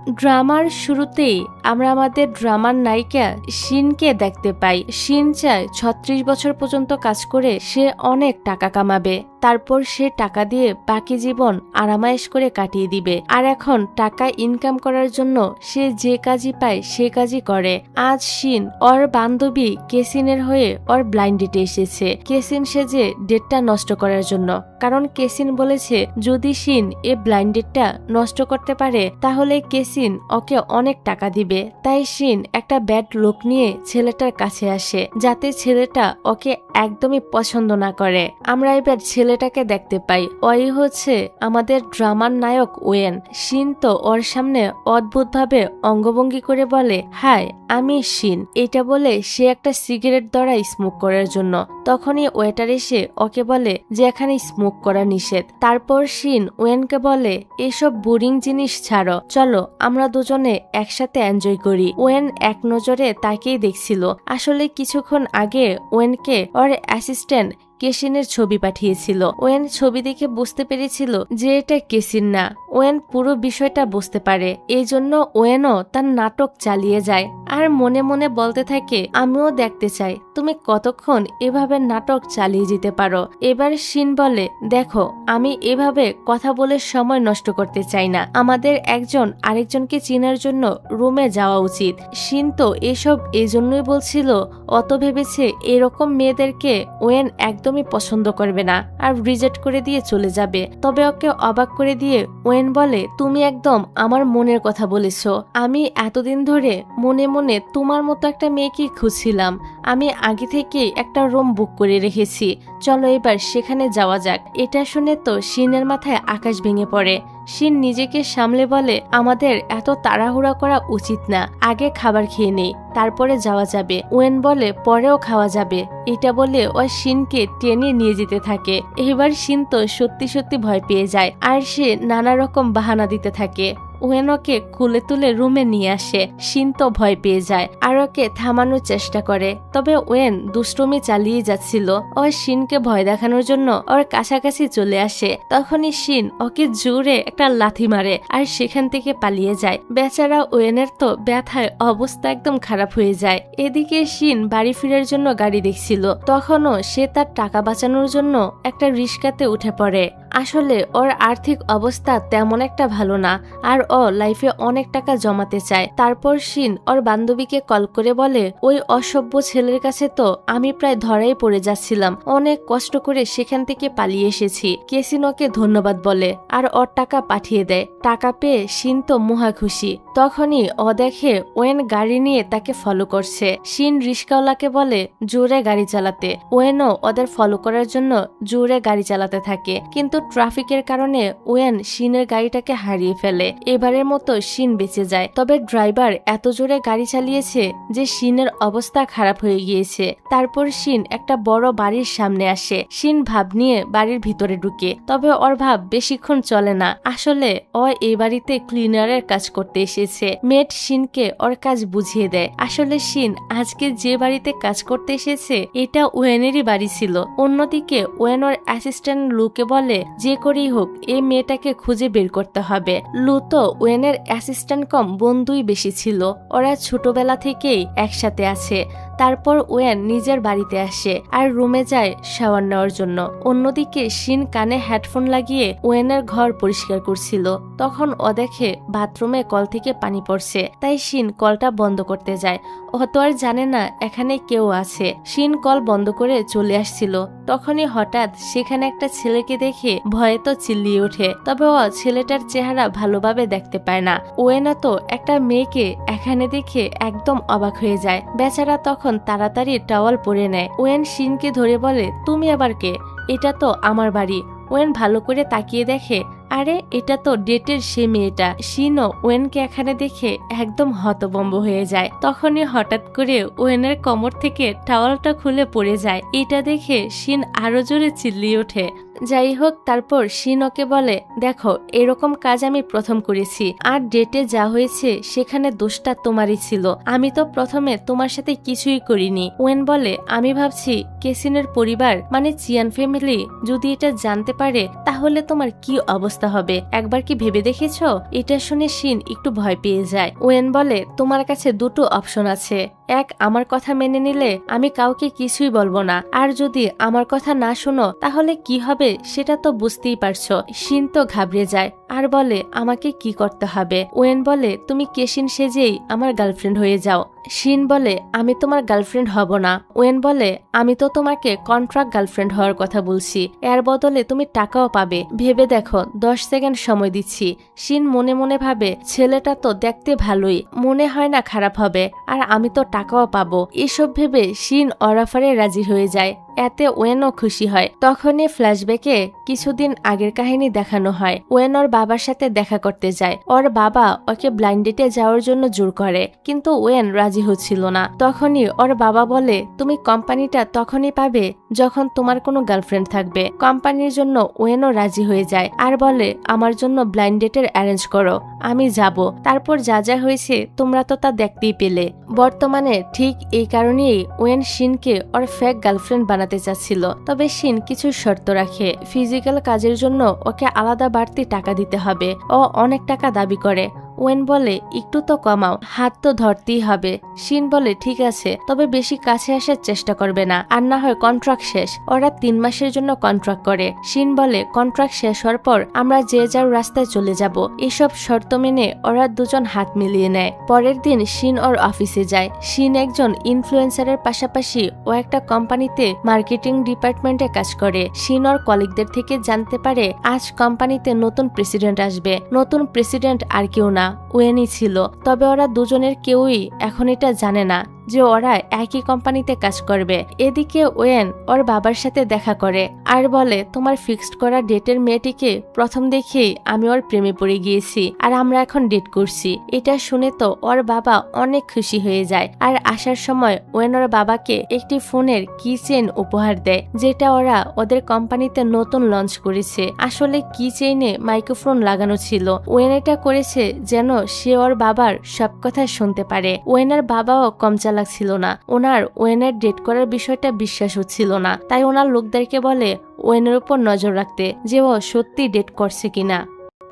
ড্রামার শুরুতেই আমরা আমাদের ড্রামার নায়িকা শিনকে দেখতে পাই। শিন চায় ৩৬ বছর পর্যন্ত কাজ করে সে অনেক টাকা কামাবে, তারপর সে টাকা দিয়ে বাকি জীবন আরামায়েশ করে কাটিয়ে দিবে। আর এখন টাকা ইনকাম করার জন্য সে যে কাজই পায় সে কাজই করে। আজ শিন ওর বান্ধবী কেসিনের হয়ে ওর ব্লাইন্ড ডেটে এসেছে, কেসিন সেজে ডেটটা নষ্ট করার জন্য। কারণ কেসিন বলেছে যদি শিন এ ব্লাইন্ড ডেটটা নষ্ট করতে পারে তাহলে কেসিন ওকে অনেক টাকা দিবে। তাই শিন একটা ব্যাড লুক নিয়ে ছেলেটার কাছে আসে যাতে ছেলেটা ওকে একদমই পছন্দ না করে। আমরা এবার ছেলেটাকে দেখতে পাই, ওই হচ্ছে আমাদের ড্রামার নায়ক ওয়েন। শিন তো ওর সামনে অদ্ভুতভাবে অঙ্গভঙ্গি করে বলে, হাই আমি শিন। এটা বলে সে একটা সিগারেট ধরায় স্মোক করার জন্য। তখনই ওয়েটার এসে ওকে বলে যে এখানে স্মোক করা নিষেধ। তারপর শিন ওয়েনকে বলে এসব বোরিং জিনিস ছাড়ো, চলো আমরা দুজনে একসাথে এনজয় করি। ওয়েন এক নজরে তাকেই দেখছিল। আসলে কিছুক্ষণ আগে ওয়েনকে ওর অ্যাসিস্ট্যান্ট কেসিনের ছবি পাঠিয়েছিল। ওয়েন ছবি দেখে বুঝতে পেরেছিল যে এটা কেসিন না। ওয়েন পুরো বিষয়টা বুঝতে পারে, এই জন্য ওয়েনও তার নাটক চালিয়ে যায় আর মনে মনে বলতে থাকে আমিও দেখতে চাই তুমি কতক্ষণ এভাবে নাটক চালিয়ে যেতে পারো। এবার শিন বলে দেখো আমি এভাবে কথা বলে সময় নষ্ট করতে চাই না, আমাদের একজন আরেকজনকে চেনার জন্য রুমে যাওয়া উচিত। শিন তো এসব এজন্যই বলছিল, অত ভেবেছে এরকম মেয়েদেরকে ওয়েন একদমই পছন্দ করবে না আর রিজেক্ট করে দিয়ে চলে যাবে। তবে ওকে অবাক করে দিয়ে ওয়েন বলে তুমি একদম আমার মনের কথা বলেছ। আমি এতদিন ধরে মনে মনে তোমার মতো একটা মেয়েকে খুঁজছিলাম। আমি আগে থেকে একটা রুম বুক করে রেখেছি, চলো এবার সেখানে যাওয়া যাক। এটা শুনে তো শিনের মাথায় আকাশ ভেঙে পড়ে। শিন নিজেকে সামলে বলে আমাদের এত তাড়াহুড়া করা উচিত না, আগে খাবার খেয়ে নেই তারপরে যাওয়া যাবে। ওয়েন বলে পরেও খাওয়া যাবে। এটা বলে ও শিনকে টেনে নিয়ে যেতে থাকে। এবার শিন তো সত্যি সত্যি ভয় পেয়ে যায় আর সে নানা রকম বাহানা দিতে থাকে। ওয়েন ওকে কুলে তুলে রুমে নিয়ে আসে। শিন তো ভয় পেয়ে যায় আর ওকে থামানোর চেষ্টা করে, তবে ওয়েন দুষ্টুমি চালিয়ে যাচ্ছিল। ও শিনকে ভয় দেখানোর জন্য ওর কাছাকাছি চলে আসে। তখনই শিন ওকে জোরে একটা লাথি মারে আর সেখান থেকে পালিয়ে যায়। বেচারা ওয়েনের তো ব্যথায় অবস্থা একদম খারাপ হয়ে যায়। এদিকে শিন বাড়ি ফেরার জন্য গাড়ি দেখছিল, তখনও সে তার টাকা বাঁচানোর জন্য একটা রিস্কাতে উঠে পড়ে। আসলে ওর আর্থিক অবস্থা তেমন একটা ভালো না আর ও লাইফে অনেক টাকা জমাতে চায়। তারপর শিন ওর বান্ধবীকে কল করে বলে ওই অসভ্য ছেলের কাছে তো আমি প্রায় ধরাই পড়ে যাচ্ছিলাম, অনেক কষ্ট করে সেখান থেকে পালিয়ে এসেছি। কেসিন ওকে ধন্যবাদ বলে আর ওর টাকা পাঠিয়ে দেয়। টাকা পেয়ে শিন তো মহা খুশি। তখনই ও দেখে ওয়েন গাড়ি নিয়ে তাকে ফলো করছে। শিন রিস্কাওয়ালাকে বলে জোরে গাড়ি চালাতে। ওয়েনও ওদের ফলো করার জন্য জোরে গাড়ি চালাতে থাকে, কিন্তু ট্রাফিকের কারণে ওয়েন শিনের গাড়িটাকে হারিয়ে ফেলে। এবারের মতো শিন বেঁচে যায়, তবে ড্রাইভার এত জোরে গাড়ি চালিয়েছে যে শিনের অবস্থা খারাপ হয়ে গিয়েছে। তারপর শিন একটা বড় বাড়ির সামনে আসে। শিন ভাব নিয়ে বাড়ির ভিতরে ঢুকে, তবে ওর ভাব বেশিক্ষণ চলে না। আসলে ও এই বাড়িতে ক্লিনারের কাজ করতে এসেছে। মেড শিনকে ওর কাজ বুঝিয়ে দেয়। আসলে শিন আজকে যে বাড়িতে কাজ করতে এসেছে এটা ওয়েনেরই বাড়ি ছিল। অন্যদিকে ওয়েন ওর অ্যাসিস্ট্যান্ট লুকে বলে যে করেই হোক এই মেয়েটাকে খুঁজে বের করতে হবে। লু তো ওয়েনের অ্যাসিস্ট্যান্ট কম বন্ধুই বেশি ছিল, ওরা ছোটবেলা থেকেই একসাথে আছে। তারপর ওয়েন নিজের বাড়িতে আসে আর রুমে যায় শাওয়ার নেওয়ার জন্য। অন্যদিকে শিন কানে হেডফোন লাগিয়ে ওয়েনের ঘর পরিষ্কার করছিল। তখন ও দেখে বাথরুমে কল থেকে পানি পড়ছে, তাই শিন কলটা বন্ধ করতে যায়। ও তো আর জানে না এখানে কেউ আছে। শিন কল বন্ধ করে চলে আসছিল, তখনই হঠাৎ সেখানে একটা ছেলেকে দেখে ভয়ে তো চিল্লিয়ে ওঠে। তবে ও ছেলেটার চেহারা ভালোভাবে দেখতে পায় না। ওয়েনা তো একটা মেয়েকে এখানে দেখে একদম অবাক হয়ে যায়। বেচারা তখন তাড়াতাড়ি টাওয়াল পরে নেয়। ওয়েন শিনকে ধরে বলে তুমি আবার কে? এটা তো আমার বাড়ি। ওয়েন ভালো করে তাকিয়ে দেখে আরে এটা তো ডেটের সে মেয়েটা। শিনও ওয়েনকে এখানে দেখে একদম হতভম্ব হয়ে যায়। তখনই হঠাৎ করে ওয়েনের কোমর থেকে টাওয়ালটা খুলে পড়ে যায়। এটা দেখে শিন আরো জোরে চিল্লিয়ে ওঠে। যাই হোক, তারপর শিন ওকে বলে দেখো এরকম কাজ আমি প্রথম করেছি আর ডেটে যা হয়েছে সেখানে দোষটা তোমারই ছিল, আমি তো প্রথমে তোমার সাথে কিছুই করিনি। ওয়েন বলে আমি ভাবছি কেসিনের পরিবার মানে চিয়ান ফ্যামিলি যদি এটা জানতে পারে তাহলে তোমার কি অবস্থা অবস্থা হবে একবার কি ভেবে দেখেছো? এটা শুনে শিন একটু ভয় পেয়ে যায়। ওয়েন বলে, তোমার কাছে দুটো অপশন আছে। এক, আমার কথা মেনে নিলে আমি কাউকে কিছুই বলবো না, আর যদি আমার কথা না শোনো তাহলে কি হবে সেটা তো বুঝতেই পারছো। শিন তো ঘাবড়ে যায় আর বলে, আমাকে কি করতে হবে? ওয়েন বলে, তুমি কেশিন সেজেই আমার গার্লফ্রেন্ড হয়ে যাও। শিন বলে, আমি তোমার গার্লফ্রেন্ড হব না। ওয়েন বলে, আমি তো তোমাকে কন্ট্রাক্ট গার্লফ্রেন্ড হওয়ার কথা বলছি, এর বদলে তুমি টাকাও পাবে, ভেবে দেখো, 10 সেকেন্ড সময় দিচ্ছি। শিন মনে মনে ভাবে, ছেলেটা তো দেখতে ভালোই, মনে হয় না খারাপ হবে, আর আমি তো টাকাও পাবো। এসব ভেবে শিন ওর অফারে রাজি হয়ে যায়। এতে ওয়েনও খুশি হয়। তখনই ফ্ল্যাশব্যাকে কিছুদিন আগের কাহিনী দেখানো হয়। ওয়েন ওর বাবার সাথে দেখা করতে যায়। ওর বাবা ওকে ব্লাইন্ড ডেটে যাওয়ার জন্য জোর করে, কিন্তু ওয়েন রাজি হচ্ছিল না। তখনই ওর বাবা বলে, তুমি কোম্পানিটা তখনই পাবে যখন তোমার কোনো গার্লফ্রেন্ড থাকবে। কোম্পানির জন্য ওয়েনও রাজি হয়ে যায় আর বলে, আমার জন্য ব্লাইন্ড ডেটের অ্যারেঞ্জ করো, আমি যাব। তারপর যা যা হয়েছে তোমরা তো তা দেখতেই পেলে। বর্তমানে ঠিক এই কারণেই ওয়েন শিনকে ওর ফেক গার্লফ্রেন্ড বানাতে চাচ্ছিল। তবে শিন কিছু শর্ত রাখে। ফিজিক্যাল কাজের জন্য ওকে আলাদা বাড়তি টাকা দিতে হবে। ও অনেক টাকা দাবি করে। ওয়েন বলে, একটু তো কমাও, হাত তো ধরতেই হবে। শিন বলে, ঠিক আছে, তবে বেশি কাছে আসার চেষ্টা করবে না, আর না হয় কন্ট্রাক্ট শেষ। ওরা 3 মাসের জন্য কন্ট্রাক্ট করে। শিন বলে, কন্ট্রাক্ট শেষ হওয়ার পর আমরা যে যার রাস্তায় চলে যাব। এসব শর্ত মেনে ওরা দুজন হাত মিলিয়ে নেয়। পরের দিন শিন ওর অফিসে যায়। শিন একজন ইনফ্লুয়েন্সারের পাশাপাশি ও একটা কোম্পানিতে মার্কেটিং ডিপার্টমেন্টে কাজ করে। শিন ওর কলিগদের থেকে জানতে পারে আজ কোম্পানিতে নতুন প্রেসিডেন্ট আসবে। নতুন প্রেসিডেন্ট আর কেউ না, ওয়েনই ছিল। তবে ওরা দুজনের কেউই এখন এটা জানে না যে ওরা একই কোম্পানিতে কাজ করবে। এদিকে ওয়েন ওর বাবার সাথে দেখা করে আর বলে, তোমার ফিক্সড করা ডেটের মেয়েটিকে প্রথম দেখেই আমি ওর প্রেমে পড়ে গিয়েছি, আর আমরা এখন ডেট করছি। এটা শুনে তো ওর বাবা অনেক খুশি হয়ে যায়। আর আসার সময় ওয়েন ওর বাবাকে একটি ফোনের কি চেইন উপহার দেয়, যেটা ওরা ওদের কোম্পানিতে নতুন লঞ্চ করেছে। আসলে কি চেইনে মাইক্রোফোন লাগানো ছিল। ওয়েন এটা করেছে যেন সে ওর বাবার সব কথা শুনতে পারে। ওয়েনের বাবাও কম লাগছিল না। ওনার ওয়েনের ডেট করার বিষয়টা বিশ্বাস হচ্ছিল না, তাই ওনার লোকদেরকে বলে ওয়েনের উপর নজর রাখতে, যে ও সত্যি ডেট করছে কিনা।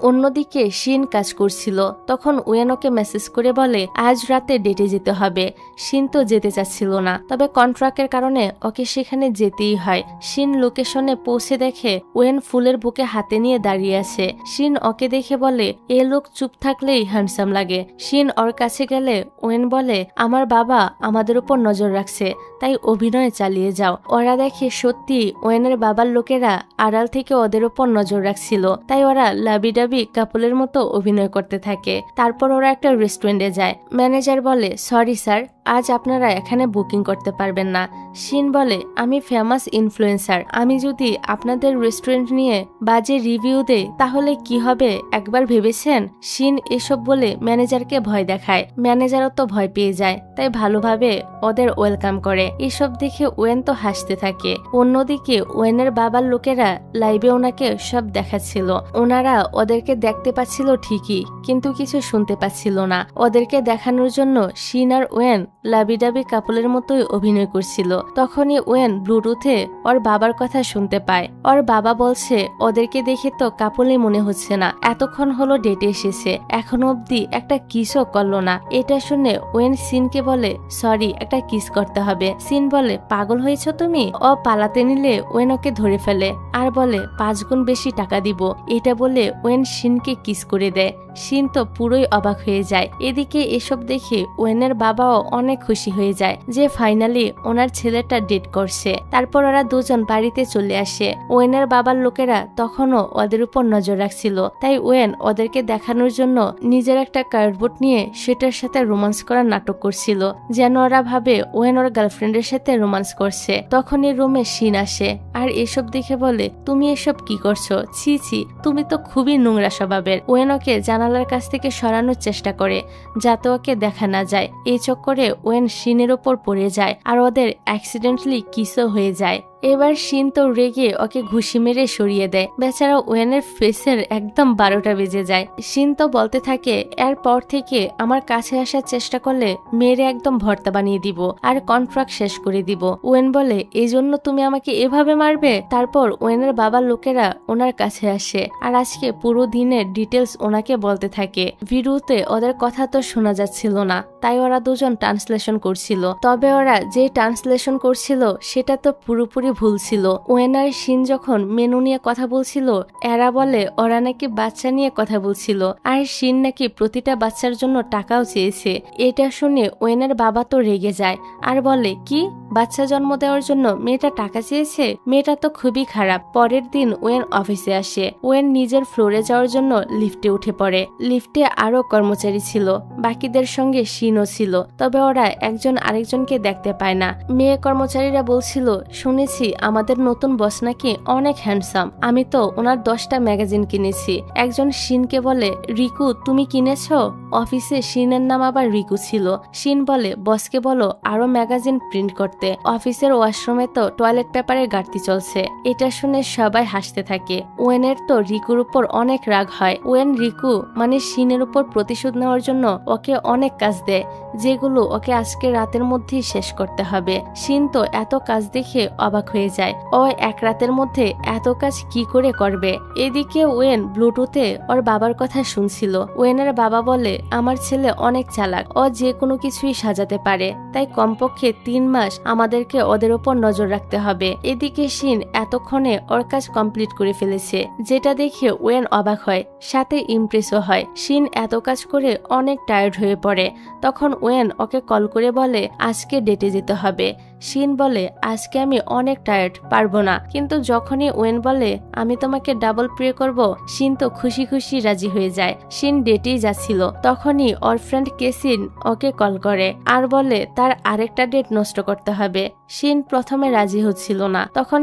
অন্যদিকে শিন কাজ করছিল। তখন ওয়েন ওকে মেসেজ করে বলে, আজ রাতে ডেটে যেতে হবে। শিন তো যেতে চাচ্ছিল না, তবে কন্ট্রাক্টের কারণে ওকে সেখানে যেতেই হয়। শিন লোকেশনে পৌঁছে দেখে ওয়েন ফুলের বুকে হাতে নিয়ে দাঁড়িয়ে আছে। শিন ওকে দেখে বলে, এ লোক চুপ থাকলেই হ্যান্ডসাম লাগে। শিন ওর কাছে গেলে ওয়েন বলে, আমার বাবা আমাদের উপর নজর রাখছে, তাই অভিনয় চালিয়ে যাও। ওরা দেখে সত্যি ওয়েনের বাবার লোকেরা আড়াল থেকে ওদের উপর নজর রাখছিল, তাই ওরা লাবিডাবি কাপলের মতো অভিনয় করতে থাকে। তারপর ওরা একটা রেস্টুরেন্টে যায়। ম্যানেজার বলে, সরি স্যার, আজ আপনারা এখানে বুকিং করতে পারবেন না। শিন বলে, আমি ফেমাস ইনফ্লুয়েন্সার, আমি যদি আপনাদের রেস্টুরেন্ট নিয়ে বাজে রিভিউ দেই তাহলে কি হবে একবার ভেবেছেন? শিন এসব বলে ম্যানেজারকে ভয় দেখায়। ম্যানেজারও তো ভয় পেয়ে যায়, তাই ভালোভাবে ওদের ওয়েলকাম করে। এসব দেখে ওয়েন তো হাসতে থাকে। অন্যদিকে ওয়েনের বাবার লোকেরা লাইভে ওনাকে সব দেখাচ্ছিল। ওনারা ওদেরকে দেখতে পাচ্ছিল ঠিকই, কিন্তু কিছু শুনতে পাচ্ছিল না। ওদেরকে দেখানোর জন্য শিন আর ওয়েন লাবিডাবি কাপলের মতোই অভিনয় করছিল। তখনই ওয়েন ব্লুটুথে ওর বাবার কথা শুনতে পায়। ওর বাবা বলছে, ওদেরকে দেখে তো কাপলই মনে হচ্ছে না, এতক্ষণ হলো ডেটে এসেছে, এখনো অব্দি একটা কিসও করলো না। এটা শুনে ওয়েন সিনকে বলে, সরি, একটা কিস করতে হবে। সিন বলে, পাগল হয়েছ তুমি? ও পালাতে নিলে ওয়েন ওকে ধরে ফেলে আর বলে 5 গুণ বেশি টাকা দিব। এটা বলে ওয়েন শিনকে কিস করে দেয়। শিন তো পুরোই অবাক হয়ে যায়। এদিকে এসব দেখে ওয়েনের বাবাও অনেক খুশি হয়ে যায় যে ফাইনালি ওনার ছেলেটা ডেট করছে। তারপর ওরা দুজন বাড়িতে চলে আসে। ওয়েনের বাবার লোকেরা তখনও ওদের উপর নজর রাখছিল, তাই ওয়েন ওদেরকে দেখানোর জন্য নিজের একটা কার্ডবোর্ড নিয়ে সেটার সাথে রোমান্স করার নাটক করছিল, যেন ওরা ভাবে ওয়েন ওর গার্লফ্রেন্ডের সাথে রোমান্স করছে। তখনই রুমে শিন আসে আর এসব দেখে বলে, তুমি এসব কি করছো? ছি ছি, তুমি তো খুবই নোংরা স্বভাবের। ওয়েন ওকে জানালার কাছ থেকে সরানোর চেষ্টা করে যাতে ওকে দেখা না যায়। এই চক্করে ওয়েন শিনের ওপর পড়ে যায় আর ওদের অ্যাক্সিডেন্টলি কিসও হয়ে যায়। এবার শিন তো রেগে ওকে ঘুষি মেরে সরিয়ে দেয়। বেচারা ওয়েনের ফেসের একদম 12টা বেজে যায়। শিন তো বলতে থাকে এরপর থেকে আমার কাছে আসার চেষ্টা করলে মেরে একদম ভর্তা বানিয়ে দিব আর কন্ট্রাক্ট শেষ করে দিব। ওয়েন বলে এই জন্য তুমি আমাকে এভাবে মারবে? তারপর ওয়েনের বাবার লোকেরা ওনার কাছে আসে আর আজকে পুরো দিনের ডিটেলস ওনাকে বলতে থাকে। ভিডিওতে ওদের কথা তো শোনা যাচ্ছিল না, তাই ওরা দুজন ট্রান্সলেশন করছিল। তবে ওরা যে ট্রান্সলেশন করছিল সেটা তো পুরোপুরি ভুল ছিল। ওয়েন আর শিন যখন মেনু নিয়ে কথা বলছিল এরা বলে ওরা নাকি বাচ্চা নিয়ে কথা বলছিল আর শিন নাকি প্রতিটা বাচ্চার জন্য টাকাও চেয়েছে। এটা শুনে ওয়েনের বাবা তো রেগে যায় আর বলে কি বাচ্চা জন্ম দেওয়ার জন্য মেয়েটা টাকা চেয়েছে? মেয়েটা তো খুবই খারাপ। পরের দিন ওয়েন অফিসে আসে। ওয়েন নিজের ফ্লোরে যাওয়ার জন্য লিফটে উঠে পড়ে। লিফটে আরো কর্মচারী ছিল, বাকিদের সঙ্গে শিনও ছিল, তবে ওরা একজন আরেকজনকে দেখতে পায় না। মেয়ে কর্মচারীরা বলছিল শুনেছি আমাদের নতুন বস নাকি অনেক হ্যান্ডসাম, আমি তো ওনার 10টা ম্যাগাজিন কিনেছি। একজন শিনকে বলে রিকু তুমি কিনেছো? অফিসে শিনের নাম আবার রিকু ছিল। শিন বলে বসকে বলো আরো ম্যাগাজিন প্রিন্ট করতে। অফিসের ওয়াশরুমে তো টয়লেট পেপারের ঘাটতি চলছে। এটা শুনে সবাই হাসতে থাকে। ওয়েনের তো রিকুর উপর অনেক রাগ হয়। ওয়েন রিকু মানে শিনের উপর প্রতিশোধ নেওয়ার জন্য ওকে অনেক কাজ দেয়, যেগুলো ওকে আজকে রাতের মধ্যেই শেষ করতে হবে। শিন তো এত কাজ দেখে অবাক হয়ে যায়। ও এক রাতের মধ্যে এত কাজ কি করে করবে? এদিকে ওয়েন ব্লুটুথে ওর বাবার কথা শুনছিল। ওয়েনের বাবা বলে আমার ছেলে অনেক চালাক, ও যে কোনো কিছুই সাজাতে পারে, তাই কমপক্ষে 3 মাস আমাদেরকে ওদের ওপর নজর রাখতে হবে। এদিকে শিন এতক্ষণে ওর কাজ কমপ্লিট করে ফেলেছে, যেটা দেখে ওয়েন অবাক হয়, সাথে ইমপ্রেসও হয়। শিন এত কাজ করে অনেক টায়ার্ড হয়ে পড়ে। তখন ওয়েন ওকে কল করে বলে আজকে ডেটে যেতে হবে। শিন বলে আজকে আমি অনেক টায়ার্ড, পারবো না। কিন্তু যখনই ওয়েন বলে আমি তোমাকে ডাবল প্রে করব, শিন তো খুশি খুশি রাজি হয়ে যায়। শিন ডেটেই যাচ্ছিল, তখনই ওর ফ্রেন্ড কেসিন ওকে কল করে আর বলে তার আরেকটা ডেট নষ্ট করতে হবে। শিন প্রথমে রাজি হচ্ছিল না, তখন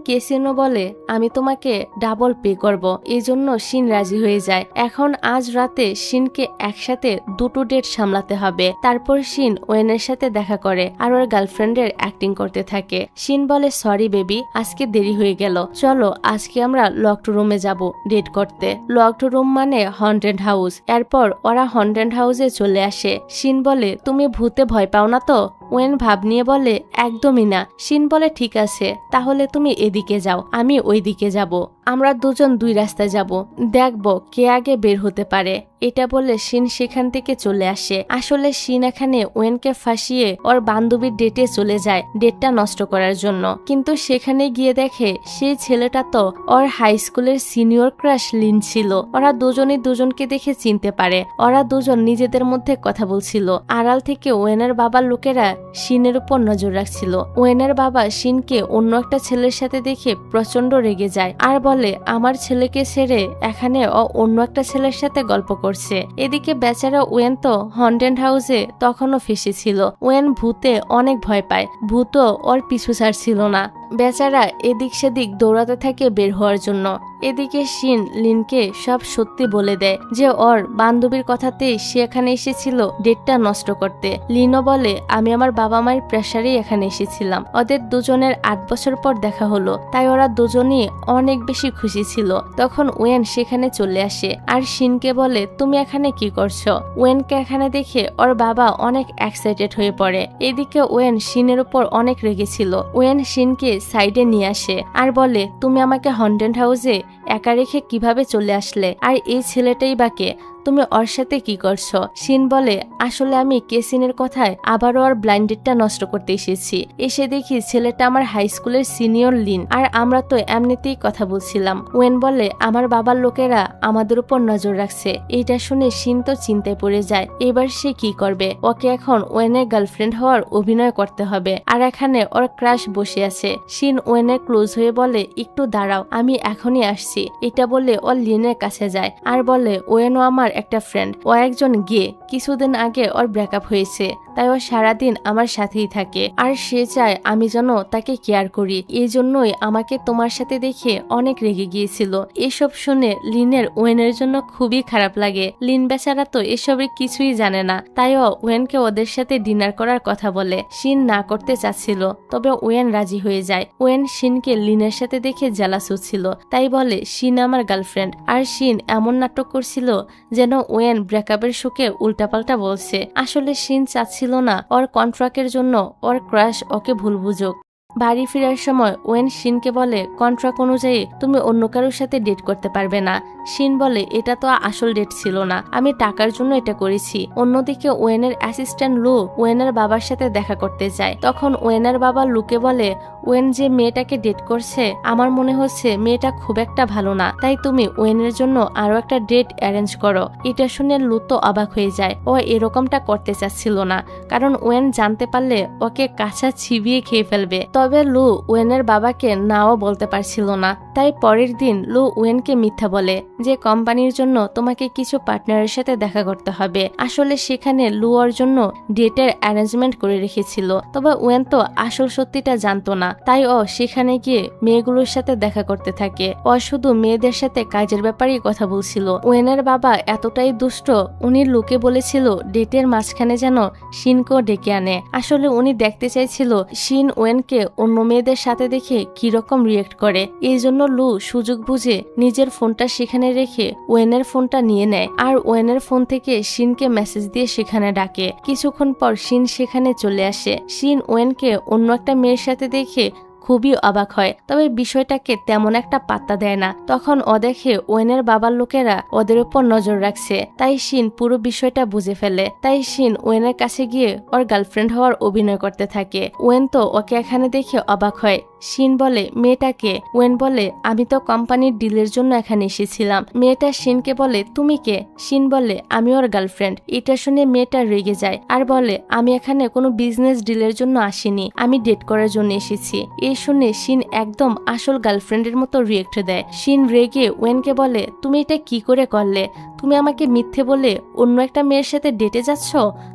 কেসিনও বলে আমি তোমাকে ডাবল পে করব। এই জন্য শিন রাজি হয়ে যায়। এখন আজ রাতে শিনকে একসাথে 2টো ডেট সামলাতে হবে। তারপর শিন ওয়েনের সাথে দেখা করে আর ওর গার্লফ্রেন্ডের অ্যাক্টিং করতে থাকে। শিন বলে সরি বেবি, আজকে দেরি হয়ে গেল, চলো আজকে আমরা লকড রুমে যাব ডেট করতে। লকড রুম মানে হন্টেড হাউস। এরপর ওরা হন্টেড হাউসে চলে আসে। শিন বলে তুমি ভূতে ভয় পাও না তো? ওয়েন ভাব নিয়ে বলে একদমই না। শিন বলে ঠিক আছে, তাহলে তুমি এদিকে যাও, আমি ওই দিকে যাব। আমরা দুজন 2 রাস্তায় যাব, দেখবো কে আগে বের হতে পারে। এটা বলে শিন সেখান থেকে চলে আসে। আসলে শিন এখানে ওয়েনকে ফাঁসিয়ে ওর বান্ধবীর ডেটে চলে যায় ডেটটা নষ্ট করার জন্য। কিন্তু সেখানে গিয়ে দেখে সেই ছেলেটা তো ওর হাই স্কুলের সিনিয়র ক্রাশ লিন ছিল। ওরা দুজনই দুজনকে দেখে চিনতে পারে। ওরা দুজন নিজেদের মধ্যে কথা বলছিল। আড়াল থেকে ওয়েনের বাবার লোকেরা শিনের উপর নজর রাখছিল। ওয়েনের বাবা শিনকে অন্য একটা ছেলের সাথে দেখে প্রচন্ড রেগে যায় আর বলে আমার ছেলেকে ছেড়ে এখানে ও অন্য একটা ছেলের সাথে গল্প করছে। এদিকে বেচারা ওয়েন তো হন্টেড হাউসে তখনও ফেসেছিল। ওয়েন ভূতে অনেক ভয় পায়, ভূতও ওর পিছু ছাড়ছিল না। বেচারা এদিক সেদিক দৌড়াতে থাকে বের হওয়ার জন্য। এদিকে শিন লিনকে সব সত্যি বলে দেয় যে ওর বান্ধবীর কথাতেই সে এখানে এসেছিল ডেটটা নষ্ট করতে। লিনও বলে আমি আমার বাবা মায়ের প্রেসারেই এখানে এসেছিলাম। ওদের দুজনের 8 বছর পর দেখা হলো, তাই ওরা দুজনই অনেক বেশি খুশি ছিল। তখন ওয়েন সেখানে চলে আসে আর শিনকে বলে তুমি এখানে কি করছো? ওয়েনকে এখানে দেখে ওর বাবা অনেক এক্সাইটেড হয়ে পড়ে। এদিকে ওয়েন শিনের উপর অনেক রেগেছিল। ওয়েন শিনকে সাইডে নিয়ে আসে আর বলে তুমি আমাকে হন্টেড হাউসে একা রেখে কিভাবে চলে আসলে? আর এই ছেলেটাই বা কে? তুমি ওর সাথে কি করছো? শিন বলে আসলে আমি কেসিনের কথায় আবারও ওর ব্লাইন্ডেডটা নষ্ট করতে এসেছি। এসে দেখি ছেলেটা আমার হাই স্কুলের সিনিয়র লিন, আর আমরা তো এমনিতেই কথা বলছিলাম। ওয়েন বলে আমার বাবার লোকেরা আমাদের উপর নজর রাখছে। এইটা শুনে শিন তো চিন্তায় পড়ে যায়। এবার সে কি করবে? ওকে এখন ওয়েনের গার্লফ্রেন্ড হওয়ার অভিনয় করতে হবে, আর এখানে ওর ক্রাশ বসে আছে। শিন ওয়েনের ক্লোজ হয়ে বলে একটু দাঁড়াও, আমি এখনই আসছি। এটা বলে ও লিনের কাছে যায় আর বলে ওয়েনও আমার একটা ফ্রেন্ড, ও একজন গে। কিছুদিন আগে ওর ব্রেকআপ হয়েছে, তাই ও সারাদিন আমার সাথেই থাকে আর সে চায় আমি যেন তাকে কেয়ার করি। এই জন্যই আমাকে তোমার সাথে দেখে অনেক রেগে গিয়েছিল। এসব শুনে লিনের ওয়েনের জন্য খুবই খারাপ লাগে। লিন বেচারা তো এসবের কিছুই জানে না, তাই ও ওয়েনকে ওদের সাথে ডিনার করার কথা বলে। শিন না করতে চাচ্ছিল, তবে ওয়েন রাজি হয়ে যায়। ওয়েন শিনকে লিনের সাথে দেখে জেলাস হচ্ছিল, তাই বলে শিন আমার গার্লফ্রেন্ড। আর শিন এমন নাটক করছিল যেন ওয়েন ব্রেকআপের শোকে উল্টাপাল্টা বলছে। আসলে শিন চাচ্ছিল না ওর কন্ট্রাক্টের জন্য ওর ক্রাশ ওকে ভুল বুঝুক। বাড়ি ফেরার সময় ওয়েন শিনকে বলে কন্ট্রাক্ট অনুযায়ী তুমি অন্য কারোর সাথে ডেট করতে পারবে না। শিন বলে এটা তো আসল ডেট ছিল না, আমি টাকার জন্য এটা করেছি। অন্যদিকে ওয়েনের অ্যাসিস্ট্যান্ট লু ওয়েনের বাবার সাথে দেখা করতে যায়। তখন ওয়েনের বাবা লুকে বলে ওয়েন যে মেয়েটাকে ডেট করছে আমার মনে হচ্ছে মেয়েটা খুব একটা ভালো না, তাই তুমি ওয়েনের জন্য আরো একটা ডেট অ্যারেঞ্জ করো। এটা শুনে লু তো অবাক হয়ে যায়। ও এরকমটা করতে চাচ্ছিল না, কারণ ওয়েন জানতে পারলে ওকে কাঁচা ছিবিয়ে খেয়ে ফেলবে। তবে লু ওয়েনের বাবাকে নাও বলতে পারছিল না, তাই পরের দিন লু ওয়েনকে মিথ্যা বলে যে কোম্পানির জন্য তোমাকে কিছু পার্টনারের সাথে দেখা করতে হবে। আসলে সেখানে লু ওর জন্য ডেটের অ্যারেঞ্জমেন্ট করে রেখেছিল, তবে ওয়েন তো আসল সত্যিটা জানতো না, তাই ও সেখানে গিয়ে মেয়েগুলোর সাথে দেখা করতে থাকে। ও শুধু মেয়েদের সাথে কাজের ব্যাপারেই কথা বলছিল। ওয়েনের বাবা এতটাই দুষ্ট, উনি লুকে বলেছিল ডেটের মাঝখানে যেন শিনকেও ডেকে আনে। আসলে উনি দেখতে চাইছিল শিন ওয়েনকে অন্য মেয়েদের সাথে দেখে কিরকম রিয়েক্ট করে। এই জন্য লু সুযোগ বুঝে নিজের ফোনটা সেখানে রেখে ওয়েনের ফোনটা নিয়ে নেয় আর ওয়েনের ফোন থেকে শিনকে মেসেজ দিয়ে সেখানে ডাকে। কিছুক্ষণ পর শিন সেখানে চলে আসে। শিন ওয়েনকে অন্য একটা মেয়ের সাথে দেখে খুবই অবাক হয়, তবে বিষয়টাকে তেমন একটা পাত্তা দেয় না। তখন ও দেখে ওয়েনের বাবার লোকেরা ওদের উপর নজর রাখছে, তাই শিন পুরো বিষয়টা বুঝে ফেলে। তাই শিন ওয়েনের কাছে গিয়ে ওর গার্লফ্রেন্ড হওয়ার অভিনয় করতে থাকে। ওয়েন তো ওকে এখানে দেখে অবাক হয়। শিন বলে মেয়েটাকে? ওয়েন বলে আমি তো কোম্পানির ডিলের জন্য এখানে এসেছিলাম। মেয়েটা শিনকে বলে তুমি কে? শিন বলে আমি ওর গার্লফ্রেন্ড। এটা শুনে মেয়েটা রেগে যায় আর বলে আমি এখানে কোনো বিজনেস ডিলের জন্য আসিনি, আমি ডেট করার জন্য এসেছি। এই শুনে শিন একদম আসল গার্লফ্রেন্ডের মতো রিয়েক্ট দেয়। শিন রেগে ওয়েনকে বলে তুমি এটা কি করে করলে? তুমি আমাকে মিথ্যে বলে অন্য একটা মেয়ের সাথে ডেটে যাচ্ছ,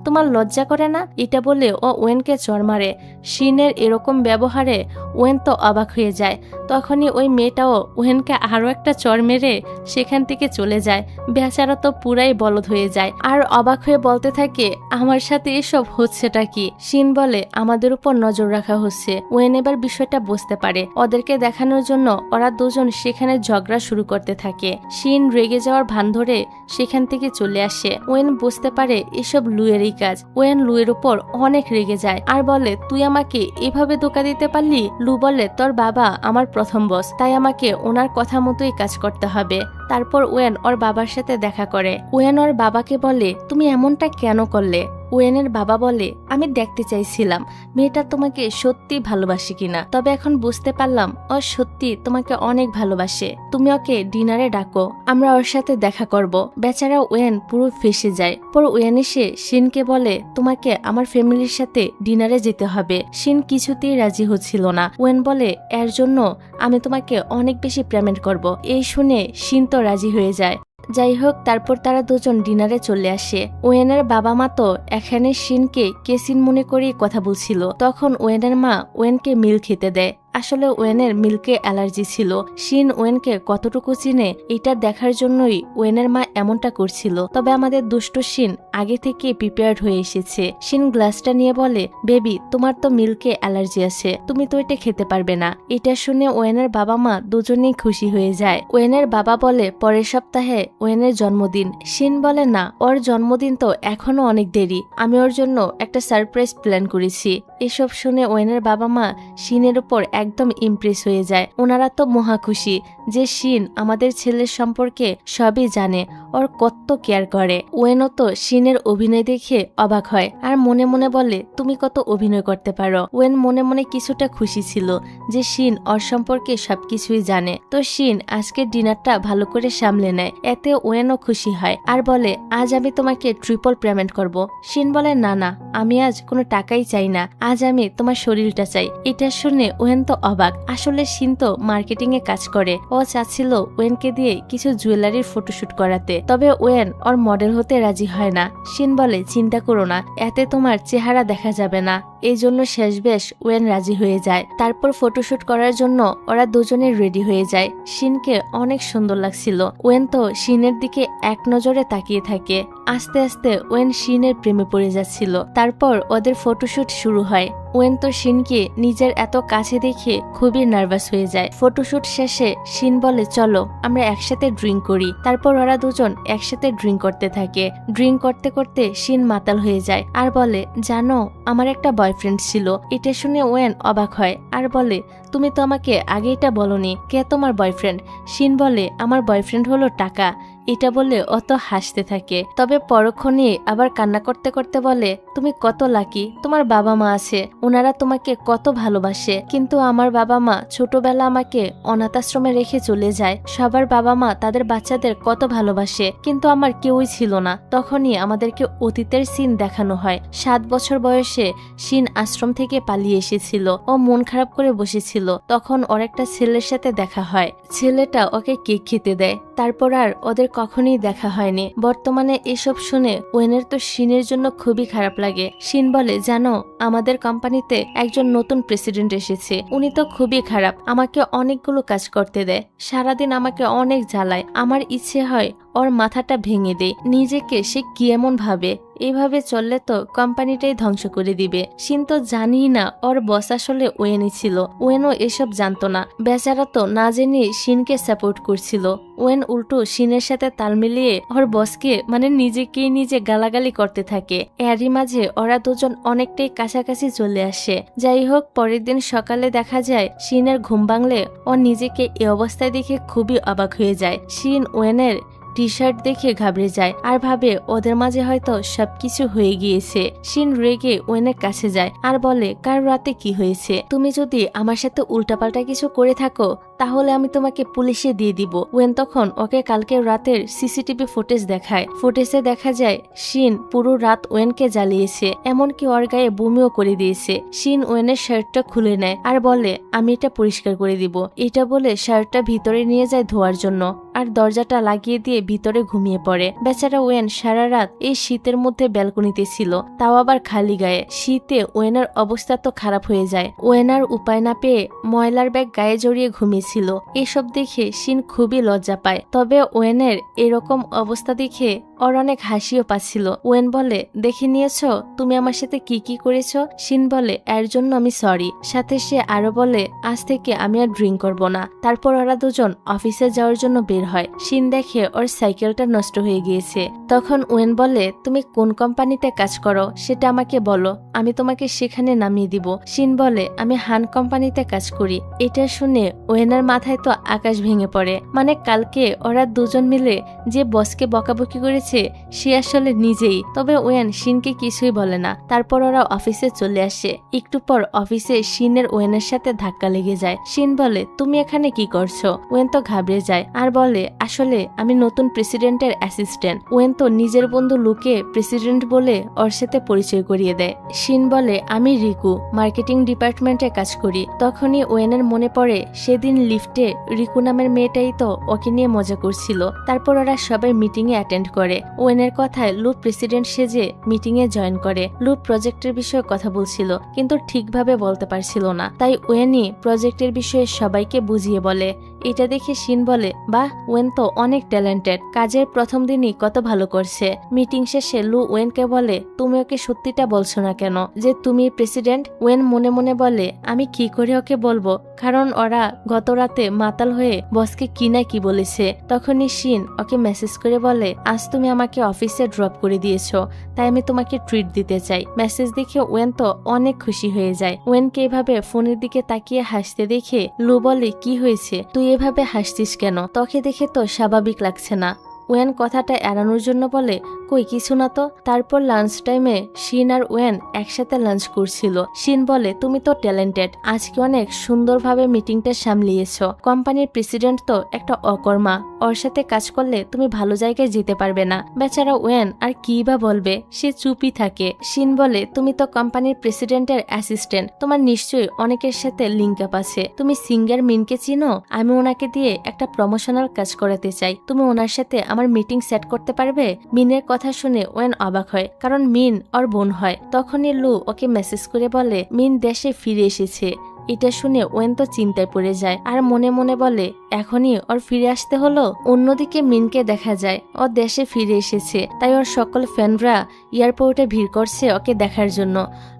তোমার লজ্জা করে না? এটা বলে ও ওয়েনকে চড় মারে। শিনের এরকম ব্যবহারে ওয়েন তো অবাক হয়ে যায়। তখনই ওই মেয়েটাও ওয়েনকে আরো একটা চড় মেরে সেখান থেকে চলে যায়। বেচারা তো পুরাই বলদ হয়ে যায় আর অবাক হয়ে বলতে থাকে আমার সাথে এসব হচ্ছেটা কি? শিন বলে আমাদের উপর নজর রাখা হচ্ছে। ওয়েন এবার বিষয়টা বুঝতে পারে। ওদেরকে দেখানোর জন্য ওরা দুজন সেখানে ঝগড়া শুরু করতে থাকে। শিন রেগে যাওয়ার ভান ধরে সেখান থেকে চলে আসে। ওয়েন বুঝতে পারে এসব লুয়েরই কাজ। ওয়েন লুয়ের উপর অনেক রেগে যায় আর বলে তুই আমাকে এভাবে ধোঁকা দিতে পারলি? লু বলে তোর বাবা আমার প্রথম বস, তাই আমাকে ওনার কথা মতোই কাজ করতে হবে। তারপর ওয়েন ওর বাবার সাথে দেখা করে। ওয়েন ওর বাবাকে বলে তুমি এমনটা কেন করলে? ওয়েনের বাবা বলে আমি দেখতে চাইছিলাম মেয়েটা তোমাকে সত্যি ভালোবাসে কিনা, তবে এখন বুঝতে পারলাম ও সত্যি তোমাকে অনেক ভালোবাসে। তুমি ওকে ডিনারে ডাকো, আমরা ওর সাথে দেখা করব। বেচারা ওয়েন পুরো ফেসে যায়। পর ওয়েন এসে শিনকে বলে তোমাকে আমার ফ্যামিলির সাথে ডিনারে যেতে হবে। শিন কিছুতেই রাজি হচ্ছিল না। ওয়েন বলে এর জন্য আমি তোমাকে অনেক বেশি পেমেন্ট করব। এই শুনে শিন তো রাজি হয়ে যায়। যাই হোক, তারপর তারা দুজন ডিনারে চলে আসে। ওয়েনের বাবা মা তো এখানে শিনকে কেসিন মনে করেই কথা বলছিল। তখন ওয়েনের মা ওয়েনকে মিল খেতে দেয়। আসলে ওয়েনের মিল্কে অ্যালার্জি ছিল। শিন ওয়েনকে কতটুকু চিনে এটা দেখার জন্যই ওয়েনের মা এমনটা করছিল। তবে আমাদের দুষ্ট শিন আগে থেকে প্রিপেয়ার্ড হয়ে এসেছে। শিন গ্লাসটা নিয়ে বলে বেবি তোমার তো মিল্কে অ্যালার্জি আছে, তুমি তো এটা খেতে পারবে না। এটা শুনে ওয়েনের বাবা মা দুজনেই খুশি হয়ে যায়। ওয়েনের বাবা বলে পরের সপ্তাহে ওয়েনের জন্মদিন। শিন বলে না, ওর জন্মদিন তো এখনো অনেক দেরি, আমি ওর জন্য একটা সারপ্রাইজ প্ল্যান করেছি। এসব শুনে ওয়েনের বাবা মা শিনের উপর একদম ইমপ্রেস হয়ে যায়। ওনারা তো মহা খুশি যে শিন আমাদের ছেলের সম্পর্কে সবই জানে, ওর কত কেয়ার করে। ওয়েনও তো শিনের অভিনয় দেখে অবাক হয় আর মনে মনে বলে তুমি কত অভিনয় করতে পারো। ওয়েন মনে মনে কিছুটা খুশি ছিল যে শিন ওর সম্পর্কে সবকিছুই জানে। তো শিন আজকের ডিনারটা ভালো করে সামলে নেয়, এতে ওয়েনও খুশি হয় আর বলে আজ আমি তোমাকে ট্রিপল পেমেন্ট করব। শিন বলে না না, আমি আজ কোনো টাকাই চাই না, আজ আমি তোমার শরীরটা চাই। এটা শুনে ওয়েন তো অবাক। আসলে শিন তো মার্কেটিং এ কাজ করে। ও চাচ্ছিল ওয়েনকে দিয়ে কিছু জুয়েলারির ফটোশুট করাতে। তবে ওয়েন ওর মডেল হতে রাজি হয় না। শিন বলে চিন্তা করো না, এতে তোমার চেহারা দেখা যাবে না। এই জন্য শেষবেশ ওয়েন রাজি হয়ে যায়। তারপর ফটোশুট করার জন্য ওরা দুজনে রেডি হয়ে যায়। শিনকে অনেক সুন্দর লাগছিল। ওয়েন তো শিনের দিকে এক নজরে তাকিয়ে থাকে। আস্তে আস্তে ওয়েন শিনের প্রেমে পড়ে যাচ্ছিল। তারপর ওদের ফটোশুট শুরু হয়। ওয়েন তো শিনকে নিজের এত কাছে দেখে খুবই নার্ভাস হয়ে যায়। ফটোশুট শেষে শিন বলে চলো আমরা একসাথে ড্রিঙ্ক করি। তারপর ওরা দুজন একসাথে ড্রিঙ্ক করতে থাকে। ড্রিঙ্ক করতে করতে শিন মাতাল হয়ে যায় আর বলে জানো আমার একটা বয়ফ্রেন্ড ছিল। এটা শুনে ওয়েন অবাক হয় আর বলে তুমি তো আমাকে আগে এটা বলনি, কে তোমার বয়ফ্রেন্ড? শিন বলে আমার বয়ফ্রেন্ড হলো টাকা। এটা বলে অত হাসতে থাকে। তবে পরক্ষণে আবার কান্না করতে করতে বলে তুমি কত লাকি, তোমার বাবা মা আছে, ওনারা তোমাকে কত ভালোবাসে। কিন্তু আমার বাবা মা ছোটবেলা আমাকে অনাথ আশ্রমে রেখে চলে যায়। সবার বাবা মা তাদের বাচ্চাদের কত ভালোবাসে, কিন্তু আমার কেউই ছিল না। তখনই আমাদেরকে অতীতের সিন দেখানো হয়। 7 বছর বয়সে শিন আশ্রম থেকে পালিয়ে এসেছিল। ও মন খারাপ করে বসেছিল। তখন ওর একটা ছেলের সাথে দেখা হয়। ছেলেটা ওকে কেক খেতে দেয়। তারপর আর ওদের কখনই দেখা হয়নি। বর্তমানে এসব শুনে ওয়েনের তো শিনের জন্য খুবই খারাপ লাগে। শিন বলে জানো আমাদের কোম্পানিতে একজন নতুন প্রেসিডেন্ট এসেছে। উনি তো খুবই খারাপ, আমাকে অনেকগুলো কাজ করতে দেয়, সারাদিন আমাকে অনেক জ্বালায়। আমার ইচ্ছে হয় ওর মাথাটা ভেঙে দেয়। নিজেকে সে কি এমন ভাবে, এইভাবে চললে তো কোম্পানিটাই ধ্বংস করে দিবে। শিন তো জানি না ওর বস আসলে ওয়েনই ছিল। ওয়েনও এসব জানতো না। বেচারা তো না জেনে শিনকে সাপোর্ট করছিল। ওয়েন উল্টো শিনের সাথে তাল মিলিয়ে ওর বসকে মানে নিজেকেই নিজে গালাগালি করতে থাকে। এরই মাঝে ওরা দুজন অনেকটাই কাছাকাছি চলে আসে। যাই হোক পরের দিন সকালে দেখা যায় শিনের ঘুম ভাঙলে ও নিজেকে এই অবস্থায় দেখে খুবই অবাক হয়ে যায়। শিন ওয়েনের টি শার্ট দেখে ঘাবড়ে যায় আর ভাবে ওদের মাঝে হয়তো সবকিছু হয়ে গিয়েছে। শিন রেগে ওয়েনের কাছে যায় আর বলে কাল রাতে কি হয়েছে? তুমি যদি আমার সাথে উল্টাপাল্টা কিছু করে থাকো তাহলে আমি তোমাকে পুলিশে দিয়ে দিব। ওয়েন তখন ওকে কালকে রাতের সিসিটিভি ফুটেজ দেখায়। ফুটেজে দেখা যায় শিন পুরো রাত ওয়েনকে জ্বালিয়েছে, এমনকি ওর গায়ে বমিও করে দিয়েছে। শিন ওয়েনের শার্টটা খুলে নেয় আর বলে আমি এটা পরিষ্কার করে দিব। এটা বলে শার্টটা ভিতরে নিয়ে যায় ধোয়ার জন্য আর দরজাটা লাগিয়ে দিয়ে ভিতরে ঘুমিয়ে পড়ে। বেচারা ওয়েন সারা রাত এই শীতের মধ্যে ব্যালকনিতে ছিল, তাও আবার খালি গায়ে। শীতে ওয়েনের অবস্থা তো খারাপ হয়ে যায়। ওয়েন আর উপায় না পেয়ে ময়লার ব্যাগ গায়ে জড়িয়ে ঘুমিয়েছিল। এসব দেখে শিন খুবই লজ্জা পায়। তবে ওয়েনের এরকম অবস্থা দেখে ওর অনেক হাসিও পাচ্ছিল। ওয়েন বলে দেখে নিয়েছো তুমি আমার সাথে কি কি করেছো? শিন বলে এর জন্য আমি সরি। সাথে সে আরো বলে আজ থেকে আমি আর ড্রিঙ্ক করবো না। তারপর ওরা দুজন অফিসে যাওয়ার জন্য বের হয়। শিন দেখে ওর সাইকেলটা নষ্ট হয়ে গিয়েছে। তখন ওয়েন বলে তুমি কোন কোম্পানিতে কাজ করো সেটা আমাকে বলো, আমি তোমাকে সেখানে নামিয়ে দিব। শিন বলে আমি হান কোম্পানিতে কাজ করি। এটা শুনে ওয়েনের মাথায় তো আকাশ ভেঙে পড়ে। মানে কালকে ওরা দুজন মিলে যে বসকে বকাবকি করেছে সে আসলে নিজেই। তবে ওয়েন শিনকে কিছুই বলে না। তারপর ওরা অফিসে চলে আসে। একটু পর অফিসে শিনের ওয়েনের সাথে ধাক্কা লেগে যায়। শিন বলে তুমি এখানে কি করছো? ওয়েন তো ঘাবড়ে যায় আর বলে আসলে আমি নতুন প্রেসিডেন্টের অ্যাসিস্ট্যান্ট। ওয়েন তো নিজের বন্ধু লুকে প্রেসিডেন্ট বলে ওর সাথে পরিচয় করিয়ে দেয়। শিন বলে আমি রিকু, মার্কেটিং ডিপার্টমেন্টে কাজ করি। তখনই ওয়েনের মনে পড়ে সেদিন লিফটে রিকু নামের মেয়েটাই তো ওকে নিয়ে মজা করছিল। তারপর ওরা সবাই মিটিং এ অ্যাটেন্ড করে। ওয়েনের কথায় লু প্রেসিডেন্ট সেজে মিটিং এ জয়েন করে। লু প্রজেক্টের বিষয়ে কথা বলছিল কিন্তু ঠিকভাবে বলতে পারছিল না, তাই ওয়েনই প্রজেক্টের বিষয়ে সবাইকে বুঝিয়ে বলে। এটা দেখে শিন বলে বাহ ওয়েন তো অনেক ট্যালেন্টেড, কাজের প্রথম দিনই কত ভালো করছে। মিটিং শেষে লু ওয়েনকে বলে তুমি ওকে সত্যিটা বলছো না কেন যে তুমি প্রেসিডেন্ট? ওয়েন মনে মনে বলে আমি কি করে ওকে বলবো, কারণ ওরা গত রাতে মাতাল হয়ে বসকে কি না কি বলেছে। তখনই শিন ওকে মেসেজ করে বলে আজ তুমি আমাকে অফিসে ড্রপ করে দিয়েছো, তাই আমি তোমাকে ট্রিট দিতে চাই। মেসেজ দেখে ওয়েন তো অনেক খুশি হয়ে যায়। ওয়েনকে এভাবে ফোনের দিকে তাকিয়ে হাসতে দেখে লু বলে কি হয়েছে, তুই এভাবে হাসছিস কেন? তোকে দেখে তো স্বাভাবিক লাগছে না। ওয়েন কথাটা এড়ানোর জন্য বলে কই কিছু না তো। তারপর লাঞ্চ টাইমে শিন আর ওয়েন একসাথে লাঞ্চ করছিল। শিন বলে তুমি তো ট্যালেন্টেড, আজকে অনেক সুন্দরভাবে মিটিংটা সামলিয়েছো। কোম্পানির প্রেসিডেন্ট তো একটা অকর্মা, ওর সাথে কাজ করলে তুমি ভালো জায়গায় যেতে পারবে না। বেচারা ওয়েন আর কি বা বলবে, সে চুপই থাকে। শিন বলে তুমি তো কোম্পানির প্রেসিডেন্টের অ্যাসিস্ট্যান্ট, তোমার নিশ্চয়ই অনেকের সাথে লিঙ্ক আপ আছে। তুমি সিঙ্গার মিনকে চিনো? আমি ওনাকে দিয়ে একটা প্রমোশনাল কাজ করাতে চাই, তুমি ওনার সাথে আমার আমার মিটিং সেট করতে পারবে? মিনের কথা শুনে ওয়েন অবাক হয়, কারণ মিন ওর বোন হয়। তখনই লু ওকে মেসেজ করে বলে মিন দেশে ফিরে এসেছে। এটা শুনে ওয়েন তো চিন্তায় পড়ে যায় আর মনে মনে বলে এখনই ওর ফিরে আসতে হলো। অন্যদিকে মিনকে দেখা যায় ও দেশে ফিরে এসেছে, তাই ওর সকল ফ্যানরা এয়ারপোর্টে ভিড় করছে ওকে দেখার জন্য।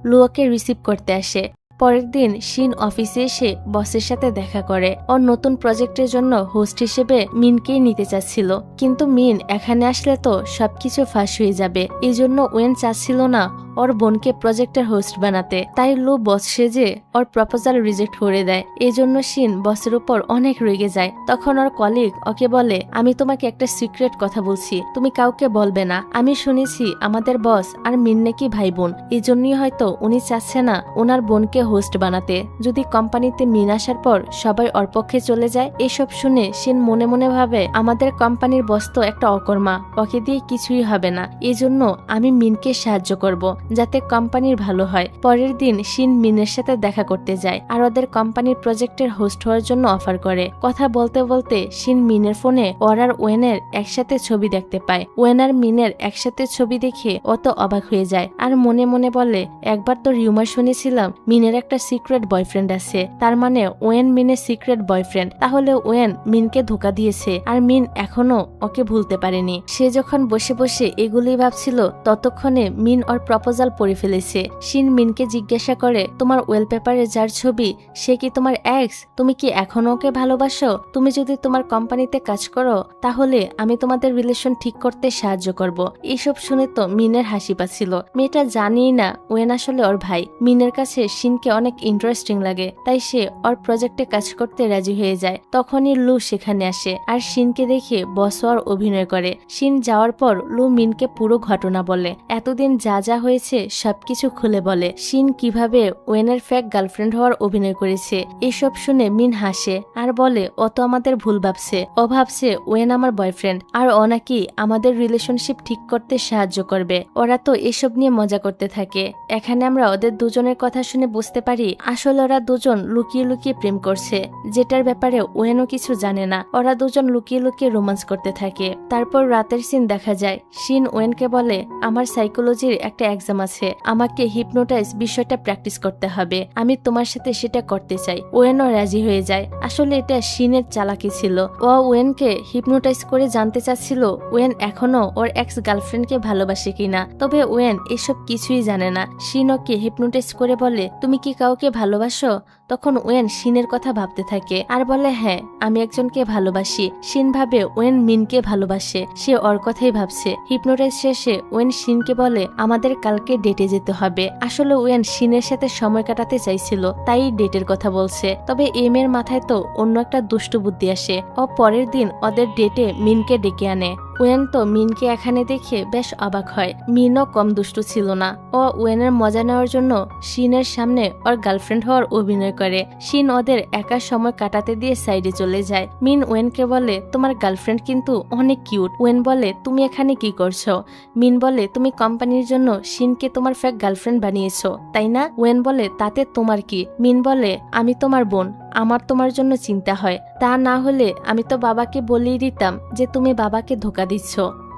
লু ওকে রিসিভ করতে আসে। পরের দিন শিন অফিসে এসে বসের সাথে দেখা করে। ওর নতুন প্রজেক্টের জন্য হোস্ট হিসেবে মিনকেই নিতে চাচ্ছিল, কিন্তু মিন এখানে আসলে তো সবকিছু ফাঁস হয়ে যাবে। এই জন্য ওয়েন চাচ্ছিল না ওর বোনকে প্রজেক্টের হোস্ট বানাতে, তাই লু বস সেজে ওর প্রপোজাল রিজেক্ট করে দেয়। এই জন্য শিন বসের উপর অনেক রেগে যায়। তখন ওর কলিগ ওকে বলে আমি তোমাকে একটা সিক্রেট কথা বলছি, তুমি কাউকে বলবে না। আমি শুনেছি আমাদের বস আর মিন নাকি ভাই বোন, এই জন্যই হয়তো উনি চাচ্ছে না ওনার বোনকে হোস্ট বানাতে। যদি কোম্পানিতে মিন আসার পর সবাই ওর পক্ষে চলে যায়। এসব শুনে শিন মনে মনে ভাবে আমাদের কোম্পানির বস তো একটা অকর্মা, ওকে দিয়ে কিছুই হবে না। এই জন্য আমি মিনকে সাহায্য করব যাতে কোম্পানির ভালো হয়। পরের দিন শিন মিনের সাথে দেখা করতে যায় আর ওদের কোম্পানির প্রজেক্টের হোস্ট হওয়ার জন্য অফার করে। কথা বলতে বলতে শিন মিনের ফোনে ওর আর ওয়েনের একসাথে ছবি দেখতে পায়। ওয়েন আর মিনের একসাথে ছবি দেখে ও তো অবাক হয়ে যায় আর মনে মনে বলে একবার তো রিউমার শুনেছিলাম মিনের একটা সিক্রেট বয়ফ্রেন্ড আছে, তার মানে ওয়েন মিনের সিক্রেট বয়ফ্রেন্ড। তাহলে ওয়েন মিনকে ধোকা দিয়েছে আর মিন এখনো ওকে ভুলতে পারেনি। সে যখন বসে বসে এগুলোই ভাবছিল ততক্ষণে মিন ওর প্রপোজাল পড়ে ফেলেছে। শিন মিনকে জিজ্ঞাসা করে তোমার ওয়েলপেপারে যার ছবি সে কি তোমার এক্স? তুমি কি এখনো ওকে ভালোবাসো? তুমি যদি তোমার কোম্পানিতে কাজ করো তাহলে আমি তোমাদের রিলেশন ঠিক করতে সাহায্য করব। এইসব শুনে তো মিনের হাসি পাচ্ছিল। মেয়েটা জানিই না ওয়েন আসলে ওর ভাই। মিনের কাছে শিনকে অনেক ইন্টারেস্টিং লাগে, তাই সে ওর প্রজেক্টে কাজ করতে রাজি হয়ে যায়। তখনই লু সেখানে আসে আর শিনকে দেখে বস ওর অভিনয় করে। শিন যাওয়ার পর লু মিনকে পুরো ঘটনা বলে, এতদিন যা যা হয়েছে সবকিছু খুলে বলে। শিন কিভাবে ওয়েনের ফেক গার্লফ্রেন্ড হওয়ার অভিনয় করেছে। এসব শুনে মিন হাসে আর বলে ও তো আমাদের ভুল ভাবছে, ও ভাবছে ওয়েন আমার বয়ফ্রেন্ড আর ও নাকি আমাদের রিলেশনশিপ ঠিক করতে সাহায্য করবে। ওরা তো এসব নিয়ে মজা করতে থাকে। এখানে আমরা ওদের দুজনের কথা শুনে বুঝতে পারি আসলে ওরা দুজন লুকিয়ে লুকিয়ে প্রেম করছে, যেটার ব্যাপারে ওয়েনও কিছু জানে না। ওরা দুজন লুকিয়ে লুকিয়ে রোমান্স করতে থাকে। তারপর রাতের সিন দেখা যায়। শিন ওয়েনকে বলে আমার সাইকোলজির একটা এক্সাম আছে, আমাকে হিপনোটাইজ বিষয়টা প্র্যাকটিস করতে হবে, আমি তোমার সাথে সেটা করতে চাই। ওয়েনও রাজি হয়ে যায়। আসলে এটা শিনের চালাকি ছিল। ও ওয়েনকে হিপনোটাইজ করে জানতে চাচ্ছিল ওয়েন এখনো ওর এক্স গার্লফ্রেন্ডকে ভালোবাসে কিনা। তবে ওয়েন এসব কিছুই জানে না। শিন ওকে হিপনোটাইজ করে বলে তুমি কি কাউকে ভালোবাসো? তখন ওয়েন শিনের কথা ভাবতে থাকে আর বলে হ্যাঁ আমি একজনকে ভালোবাসি। শিন ভাবে ওয়েন মিনকে ভালোবাসে, সে ওর কথাই ভাবছে। হিপনোটাইজ শেষে ওয়েন শিনকে বলে আমাদের কালকে ডেটে যেতে হবে। আসলে ওয়েন শিনের সাথে সময় কাটাতে চাইছিল, তাই ডেটের কথা বলছে। তবে এম এর মাথায় তো অন্য একটা দুষ্টু বুদ্ধি আসে। ও পরের দিন ওদের ডেটে মিনকে ডেকে আনে। ওয়েন তো মিনকে এখানে দেখে বেশ অবাক হয়। মিনও কম দুষ্টু ছিল না। ও ওয়েনের মজা নেওয়ার জন্য শিনের সামনে ওর গার্লফ্রেন্ড হওয়ার অভিনয় করে। শিন ওদের একা সময় কাটাতে দিয়ে সাইডে চলে যায়। মিন ওয়েনকে বলে তোমার গার্লফ্রেন্ড কিন্তু অনেক কিউট। ওয়েন বলে তুমি এখানে কি করছো? মিন বলে তুমি কোম্পানির জন্য শিনকে তোমার ফেক গার্লফ্রেন্ড বানিয়েছো তাই না? ওয়েন বলে তাতে তোমার কি? মিন বলে আমি তোমার বোন, আমার তোমার জন্য চিন্তা হয়। তা না হলে আমি তো বাবাকে বলেই দিতাম যে তুমি বাবাকে ধোকা দিচ্ছ।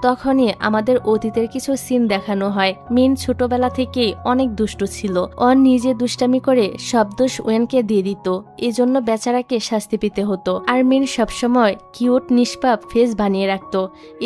তখনই আমাদের অতীতের কিছু সিন দেখানো হয়। মিন ছোটবেলা থেকেই অনেক দুষ্টু ছিল। ও নিজে দুষ্টামি করে সব দোষ ওয়েনকে দিয়ে দিত, এজন্য বেচারাকে শাস্তি পেতে হতো। আর মিন সবসময় কিউট নিষ্পাপ ফেস বানিয়ে রাখতো,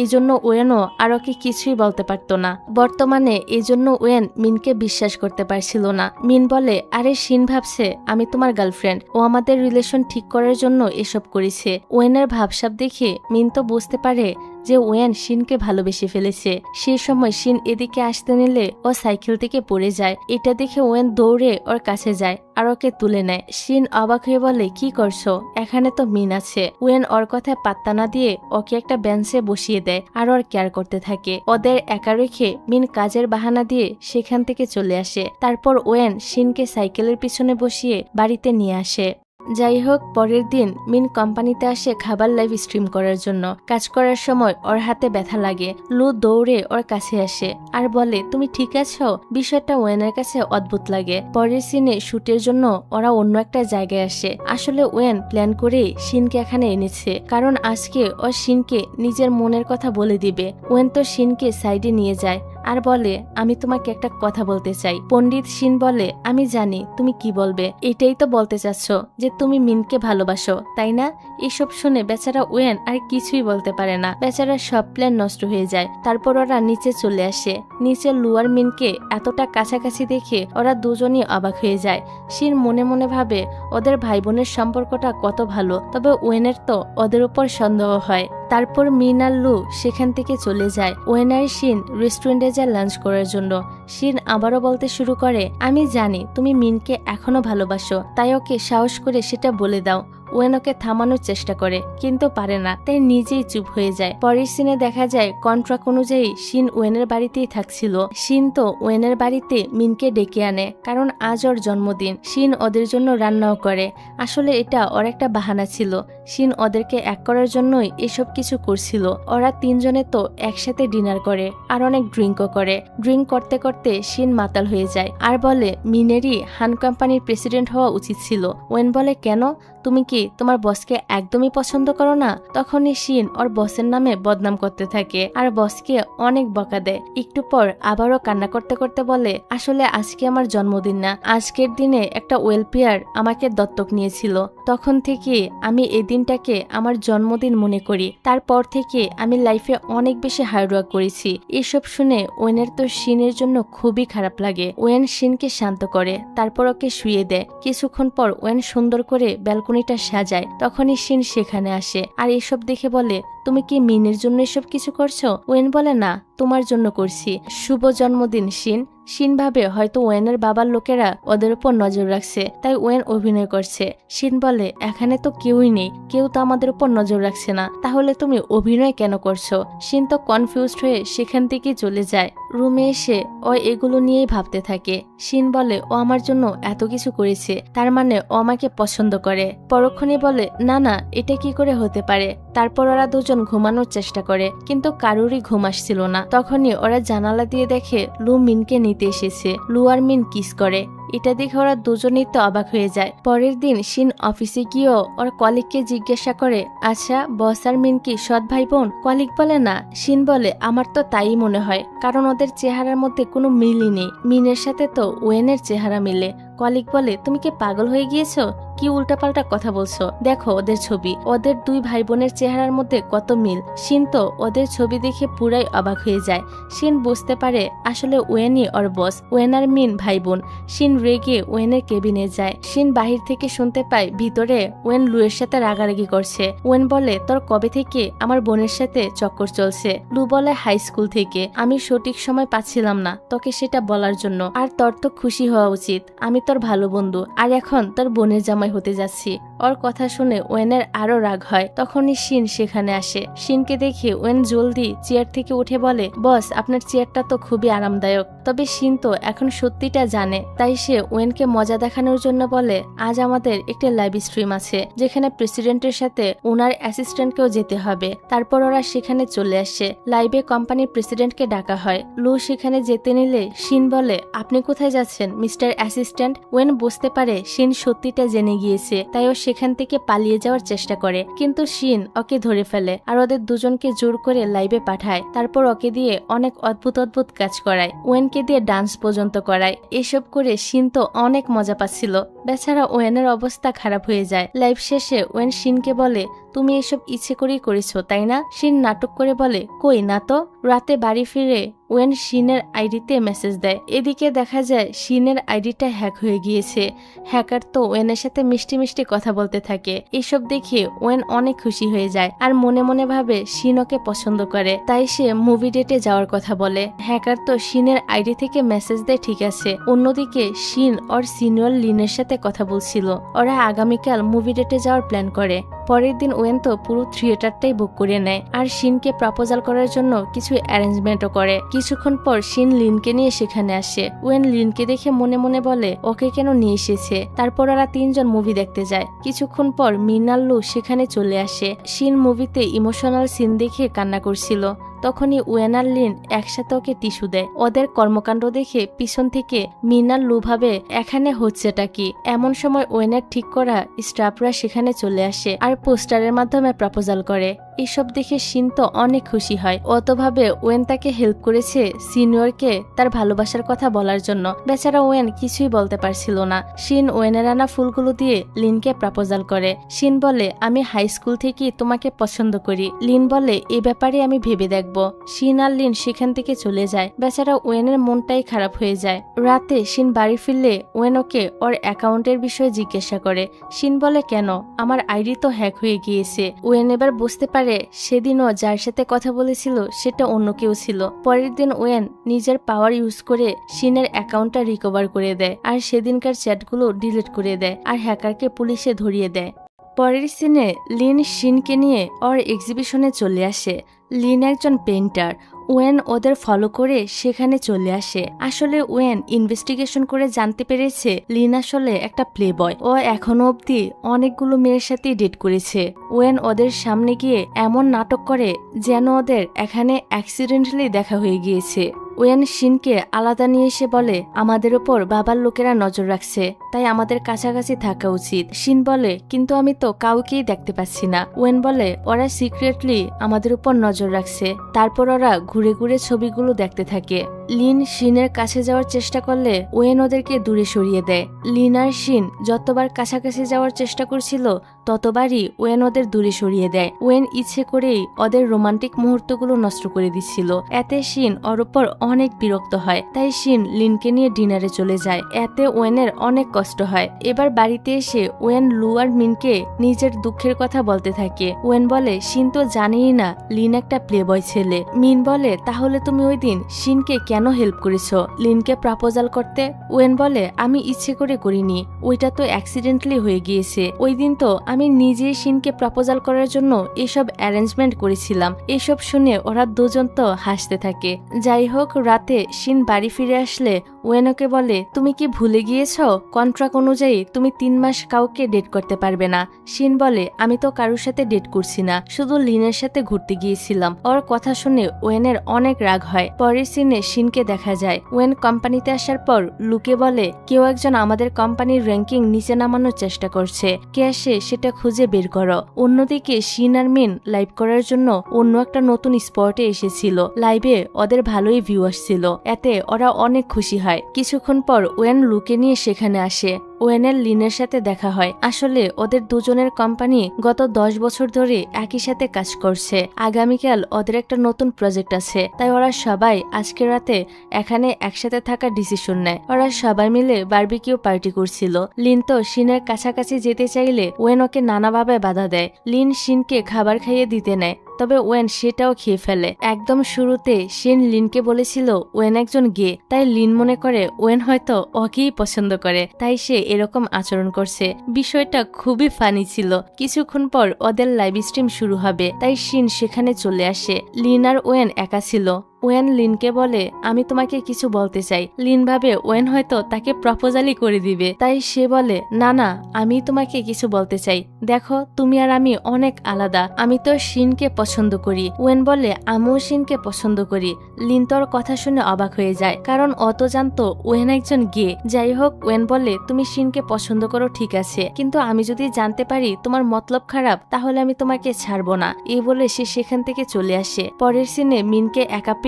এজন্য ওয়েনও আর ওকে কিছুই বলতে পারতো না। বর্তমানে এজন্য ওয়েন মিনকে বিশ্বাস করতে পারছিল না। মিন বলে আরে শিন ভাবছে আমি তোমার গার্লফ্রেন্ড, ও আমাদের রিলেশন ঠিক করার জন্য এসব করেছে। ওয়েনের ভাবসাব দেখে মিন তো বুঝতে পারে যে ওয়েন শিনকে ভালোবেসে ফেলেছে। সেই সময় শিন এদিকে আসতে নিলে ও সাইকেল থেকে পড়ে যায়। এটা দেখে ওয়েন দৌড়ে ওর কাছে যায় আর ওকে তুলে নেয়। শিন অবাক হয়ে বলে কি করছো? এখানে তো মিন আছে। ওয়েন ওর কথায় পাত্তা না দিয়ে ওকে একটা বেঞ্চে বসিয়ে দেয় আর ওর কেয়ার করতে থাকে। ওদের একা রেখে মিন কাজের বাহানা দিয়ে সেখান থেকে চলে আসে। তারপর ওয়েন শিনকে সাইকেলের পিছনে বসিয়ে বাড়িতে নিয়ে আসে। যাই হোক, পরের দিন মিন কোম্পানিতে আসে খাবার লাইভ স্ট্রিম করার জন্য। কাজ করার সময় ওর হাতে ব্যথা লাগে। লু দৌড়ে ওর কাছে আসে আর বলে, তুমি ঠিক আছো? বিষয়টা ওয়েনের কাছে অদ্ভুত লাগে। পরের সিনে শুটের জন্য ওরা অন্য একটা জায়গায় আসে। আসলে ওয়েন প্ল্যান করে শিনকে এখানে এনেছে, কারণ আজকে ও শিনকে নিজের মনের কথা বলে দিবে। ওয়েন তো শিনকে সাইডে নিয়ে যায় আর বলে, আমি তোমাকে একটা কথা বলতে চাই। পণ্ডিত শিন বলে, আমি জানি তুমি কি বলবে। এটাই তো বলতে চাচ্ছ যে তুমি মিনকে ভালোবাসো, তাই না? এসব শুনে বেচারা ওয়েন আর কিছুই বলতে পারে না। বেচারা সব প্ল্যান নষ্ট হয়ে যায়। তারপর ওরা নিচে চলে আসে। নিচে লু আর মিনকে এতটা কাছাকাছি দেখে ওরা দুজনই অবাক হয়ে যায়। শিন মনে মনে ভাবে ওদের ভাই বোনের সম্পর্কটা কত ভালো, তবে ওয়েনের তো ওদের উপর সন্দেহ হয়। তারপর মিন আর লু সেখান থেকে চলে যায়। ওয়েন আর শিন রেস্টুরেন্টে যায় লাঞ্চ করার জন্য। শিন আবারও বলতে শুরু করে, আমি জানি তুমি মিনকে এখনো ভালোবাসো, তাই ওকে সাহস করে সেটা বলে দাও। ওয়েন ওকে থামানোর চেষ্টা করে কিন্তু পারে না, তাই নিজেই চুপ হয়ে যায়। পরের সিনে দেখা যায় কন্ট্রাক্ট অনুযায়ী শিন ওয়েনের বাড়িতেই থাকছিল। শিন তো ওয়েনের বাড়িতে মিনকে ডেকে আনে, কারণ আজ ওর জন্মদিন। শিন ওদের জন্য রান্নাও করে। আসলে এটা ওর একটা বাহানা ছিল। শিন ওদেরকে এক করার জন্যই এসব কিছু করছিল। ওরা তিনজনে তো একসাথে ডিনার করে আর অনেক ড্রিঙ্কও করে। ড্রিঙ্ক করতে করতে শিন মাতাল হয়ে যায় আর বলে, মিনেরই হান কোম্পানির প্রেসিডেন্ট হওয়া উচিত ছিল। ওয়েন বলে, কেন? তুমি কি তোমার বসকে একদমই পছন্দ করো না? তখনই শিন ওর বসের নামে বদনাম করতে থাকে আর বসকে অনেক বকা দেয়। একটু পর আবারও কান্না করতে করতে বলে, আসলে আজকে আমার জন্মদিন না, আজকের দিনে একটা ওয়েলফেয়ার আমাকে দত্তক নিয়েছিল। তখন থেকে আমি এই দিনটাকে আমার জন্মদিন মনে করি। তারপর থেকে আমি লাইফে অনেক বেশি হার্ডওয়ার্ক করেছি। এসব শুনে ওয়েনের তো শিনের জন্য খুবই খারাপ লাগে। ওয়েন শিনকে শান্ত করে, তারপর ওকে শুয়ে দেয়। কিছুক্ষণ পর ওয়েন সুন্দর করে ব্যালকনিটা সাজায়। তখনই শিন সেখানে আসে আর এসব দেখে বলে, তুমি কি মিনের জন্য এসব কিছু করছো? ওয়েন বলে, না, তোমার জন্য করছি। শুভ জন্মদিন শিন। শিন ভাবে হয়তো ওয়েনের বাবার লোকেরা ওদের উপর নজর রাখছে, তাই ওয়েন অভিনয় করছে। শিন বলে, এখানে তো কেউই নেই, কেউ তো আমাদের উপর নজর রাখছে না, তাহলে তুমি অভিনয় কেন করছো? শিন তো কনফিউজড হয়ে সেখান থেকে চলে যায়। রুমে এসে ও এগুলো নিয়েই ভাবতে থাকে। শিন বলে, ও আমার জন্য এত কিছু করেছে, তার মানে ও আমাকে পছন্দ করে। পরক্ষণে বলে, না না, এটা কি করে হতে পারে? তারপর ওরা দুজন ঘুমানোর চেষ্টা করে, কিন্তু কারোরই ঘুম আসছিল না। তখনই ওরা জানালা দিয়ে দেখে লু মিনকে নিতে এসেছে। লু আর মিন কিস করে। এটা দেখে ওরা দুজনেই তো অবাক হয়ে যায়। পরের দিন শিন অফিসে গিয়েও ওর কলিগকে জিজ্ঞাসা করে, আচ্ছা বস আর মিন কি সৎ ভাই বোন? কলিগ বলে, না। শিন বলে, আমার তো তাই মনে হয়, কারণ ওদের চেহারার মধ্যে কোনো মিলই নেই। মিনের সাথে তো ওয়েনের চেহারা মিলে। কলিগ বলে, তুমি কি পাগল হয়ে গিয়েছো? কি উল্টাপাল্টা কথা বলছো? দেখো ওদের ছবি, ওদের দুই ভাই বোনের চেহারার মধ্যে কত মিল। শিন তো ওদের ছবি দেখে পুরাই অবাক হয়ে যায়। শিন বুঝতে পারে আসলে ওয়েনই ওর বস, ওয়েন আর মিন ভাই বোন। শিন রেগে ওয়েনের কেবিনে যায়। শিন বাহির থেকে শুনতে পায় ভিতরে ওয়েন লুয়ের সাথে রাগারাগি করছে। ওয়েন বলে, তোর কবে থেকে আমার বোনের সাথে চক্কর চলছে? লু বলে, হাই স্কুল থেকে। আমি সঠিক সময় পাচ্ছিলাম না তোকে সেটা বলার জন্য, আর তোর তো খুশি হওয়া উচিত, আমি তোর ভালো বন্ধু, আর এখন তোর বোনের জামাই হতে যাচ্ছি। ওর কথা শুনে ওয়েনের আরো রাগ হয়। তখনই শিন সেখানে আসে। শিনকে দেখে ওয়েন জলদি চেয়ার থেকে উঠে বলে, বস আপনার চেয়ারটা তো খুবই আরামদায়ক। তবে শিন তো এখন সত্যিটা জানে, তাই সে ওয়েনকে মজা দেখানোর জন্য বলে, আজ আমাদের একটা লাইভ স্ট্রিম আছে যেখানে প্রেসিডেন্টের সাথে ওনার অ্যাসিস্ট্যান্টকেও যেতে হবে। তারপর ওরা সেখানে চলে আসে। লাইভে কোম্পানির প্রেসিডেন্টকে ডাকা হয়। লু সেখানে যেতে নিলে শিন বলে, আপনি কোথায় যাচ্ছেন মিস্টার অ্যাসিস্ট্যান্ট? ওয়েন বুঝতে পারে শিন সত্যিটা জেনে গিয়েছে, তাই ও সেখান থেকে পালিয়ে যাওয়ার চেষ্টা করে, কিন্তু শিন ওকে ধরে ফেলে আর ওদের দুজনকে জোর করে লাইভে পাঠায়। তারপর ওকে দিয়ে অনেক অদ্ভুত অদ্ভুত কাজ করায়, ওয়েনকে দিয়ে ডান্স পর্যন্ত করায়। এসব করে শিন তো অনেক মজা পাচ্ছিল। বেচারা ওয়েনের অবস্থা খারাপ হয়ে যায়। লাইভ শেষে ওয়েন শিনকে বলে, তুমি এসব ইচ্ছে করেই করেছো তাই না? শিন নাটক করে বলে, কই না তো। রাতে বাড়ি ফিরে ওয়েন শিনের আইডিতে মেসেজ দেয়। এদিকে দেখা যায় শিনের আইডিটা হ্যাক হয়ে গিয়েছে। হ্যাকার তো ওয়েনের সাথে মিষ্টি মিষ্টি কথা বলতে থাকে। এসব দেখে ওয়েন অনেক খুশি হয়ে যায় আর মনে মনে ভাবে শিন ওকে পছন্দ করে, তাই সে মুভি ডেটে যাওয়ার কথা বলে। হ্যাকার তো শিনের আইডি থেকে মেসেজ দেয়, ঠিক আছে। অন্যদিকে শিন ওর সিনিয়র লিনের সাথে কথা বলছিল। ওরা আগামীকাল মুভি ডেটে যাওয়ার প্ল্যান করে। পরের দিন ওয়েন তো পুরো থিয়েটারটাই বুক করে নেয় আর শিনকে প্রপোজাল করার জন্য কিছু অ্যারেঞ্জমেন্টও করে। কিছুক্ষণ পর শিন লিনকে নিয়ে সেখানে আসে। ওয়েন লিনকে দেখে মনে মনে বলে ওকে কেন নিয়ে এসেছে। তারপর ওরা তিনজন মুভি দেখতে যায়। কিছুক্ষণ পর মিন আর লু সেখানে চলে আসে। শিন মুভিতে ইমোশনাল সিন দেখে কান্না করছিল। তখনই ওয়েন আর লিন একসাথে ওকে টিস্যু দেয়। ওদের কর্মকাণ্ড দেখে পিছন থেকে মিন আর লু ভাবে এখানে হচ্ছেটা কি। এমন সময় ওয়েনের ঠিক করা স্টাফরা সেখানে চলে আসে আর পোস্টারের মাধ্যমে প্রপোজাল করে। এসব দেখে শিন তো অনেক খুশি হয়। অতভাবে ওয়েন তাকে হেল্প করেছে সিনিয়রকে তার ভালোবাসার কথা বলার জন্য। বেচারা ওয়েন কিছুই বলতে পারছিল না। শিন ওয়েনের আনা ফুলগুলো দিয়ে লিনকে প্রপোজাল করে। শিন বলে আমি হাই স্কুল থেকেই তোমাকে পছন্দ করি। লিন বলে এ ব্যাপারে আমি ভেবে দেখব। শিন আর লিন সেখান থেকে চলে যায়। বেচারা ওয়েনের মনটাই খারাপ হয়ে যায়। রাতে শিন বাড়ি ফিরলে ওয়েন ওকে ওর অ্যাকাউন্টের বিষয়ে জিজ্ঞাসা করে। শিন বলে কেন, আমার আইডি তো হ্যাক হয়ে গিয়েছে। ওয়েন এবার বুঝতে পারে সেদিনও যার সাথে কথা বলেছিল সেটা অন্য কেউ ছিল। পরের দিন ওয়েন নিজের পাওয়ার ইউজ করে শিনের অ্যাকাউন্টটা রিকভার করে দেয় আর সেদিনকার চ্যাটগুলো ডিলিট করে দেয় আর হ্যাকারকে পুলিশে ধরিয়ে দেয়। পরের সিনে লিন শিনকে নিয়ে ওর এক্সিবিশনে চলে আসে। লিন একজন পেইন্টার। ওয়েন ওদের ফলো করে সেখানে চলে আসে। আসলে ওয়েন ইনভেস্টিগেশন করে জানতে পেরেছে লিন আসলে একটা প্লে বয়। ও এখনো অবধি অনেকগুলো মেয়ের সাথে ডেট করেছে। ওয়েন ওদের সামনে গিয়ে এমন নাটক করে যেন ওদের এখানে অ্যাক্সিডেন্টালি দেখা হয়ে গিয়েছে। ওয়েন শিনকে আলাদা নিয়ে এসে বলে আমাদের ওপর বাবার লোকেরা নজর রাখছে, তাই আমাদের কাছাকাছি থাকা উচিত। শিন বলে কিন্তু আমি তো কাউকেই দেখতে পাচ্ছি না। ওয়েন বলে ওরা সিক্রেটলি আমাদের উপর নজর রাখছে। তারপর ওরা ঘুরে ঘুরে ছবিগুলো দেখতে থাকে। লিন শিনের কাছে যাওয়ার চেষ্টা করলে ওয়েন ওদেরকে দূরে সরিয়ে দেয়। লিন আর শিন যতবার কাছাকাছি যাওয়ার চেষ্টা করছিল ততবারই ওয়েন ওদের দূরে সরিয়ে দেয়। ওয়েন ইচ্ছে করেই ওদের রোমান্টিক মুহূর্তগুলো নষ্ট করে দিচ্ছিল। এতে শিন ওর উপর অনেক বিরক্ত হয়। তাই শিন লিনকে নিয়ে ডিনারে চলে যায়। এতে ওয়েনের অনেক কষ্ট হয়। এবার বাড়িতে এসে ওয়েন লু আর মিনকে নিজের দুঃখের কথা বলতে থাকে। ওয়েন বলে শিন তো জানেই না লিন একটা প্লে বয় ছেলে। মিন বলে তাহলে তুমি ওই দিন শিনকে কেন হেল্প করেছ লিনকে প্রপোজাল করতে? ওয়েন বলে আমি ইচ্ছে করে করিনি, ওইটা তো অ্যাক্সিডেন্টালি হয়ে গিয়েছে। ওই দিন তো আমি নিজেই শিনকে প্রপোজাল করার জন্য এসব অ্যারেঞ্জমেন্ট করেছিলাম। এসব শুনে ওরা দুজন তো হাসতে থাকে। যাই হোক, রাতে শিন বাড়ি ফিরে আসলে ওয়েন ওকে বলে তুমি কি ভুলে গিয়েছ কন্ট্রাক্ট অনুযায়ী তুমি 3 মাস কাউকে ডেট করতে পারবে না। শিন বলে আমি তো কারোর সাথে ডেট করছি না, শুধু লিনের সাথে ঘুরতে গিয়েছিলাম। ওর কথা শুনে ওয়েনের অনেক রাগ হয়। পরের সিনে শিনকে দেখা যায়। ওয়েন কোম্পানিতে আসার পর লুকে বলে কেউ একজন আমাদের কোম্পানির র্যাঙ্কিং নিচে নামানোর চেষ্টা করছে, কে আসে সেটা খুঁজে বের করো। অন্যদিকে শিন আর মিন লাইভ করার জন্য অন্য একটা নতুন স্পটে এসেছিল। লাইভে ওদের ভালোই ভিউ আসছিল। এতে ওরা অনেক খুশি হয়। কিছুক্ষণ পর ওয়েন লুকে নিয়ে সেখানে আসে। ওয়েনের লিনের সাথে দেখা হয়। আসলে ওদের দুজনের কোম্পানি গত 10 বছর ধরে একই সাথে কাজ করছে। আগামীকাল ওদের একটা নতুন প্রজেক্ট আছে, তাই ওরা সবাই আজকে রাতে এখানে একসাথে থাকার ডিসিশন নেয়। ওরা সবাই মিলে বারবিকিউ পার্টি করছিল। লিন তো শিনের কাছাকাছি যেতে চাইলে ওয়েন ওকে নানাভাবে বাধা দেয়। লিন শিনকে খাবার খাইয়ে দিতে নেয়, তবে ওয়েন সেটাও খেয়ে ফেলে। একদম শুরুতে শিন লিনকে বলেছিল ওয়েন একজন গে, তাই লিন মনে করে ওয়েন হয়তো ওকেই পছন্দ করে, তাই সে এরকম আচরণ করছে। বিষয়টা খুবই ফানি ছিল। কিছুক্ষণ পর ওদের লাইভ স্ট্রিম শুরু হবে, তাই শিন সেখানে চলে আসে। লিন আর ওয়েন একা ছিল। ওয়েন লিনকে বলে আমি তোমাকে কিছু বলতে চাই। লিন ভাবে ওয়েন হয়তো তাকে প্রপোজালই করে দিবে, তাই সে বলে না না, আমি তোমাকে কিছু বলতে চাই। দেখো তুমি আর আমি অনেক আলাদা, আমি তো শিনকে পছন্দ করি। ওয়েন বলে আমিও শিনকে পছন্দ করি। লিন তোর কথা শুনে অবাক হয়ে যায়, কারণ অত জানতো ওয়েন একজন গে। যাই হোক, ওয়েন বলে তুমি শিনকে পছন্দ করো ঠিক আছে, কিন্তু আমি যদি জানতে পারি তোমার মতলব খারাপ তাহলে আমি তোমাকে ছাড়বো না। এই বলে সে সেখান থেকে চলে আসে। পরের সিনে মিনকে একা পেয়ে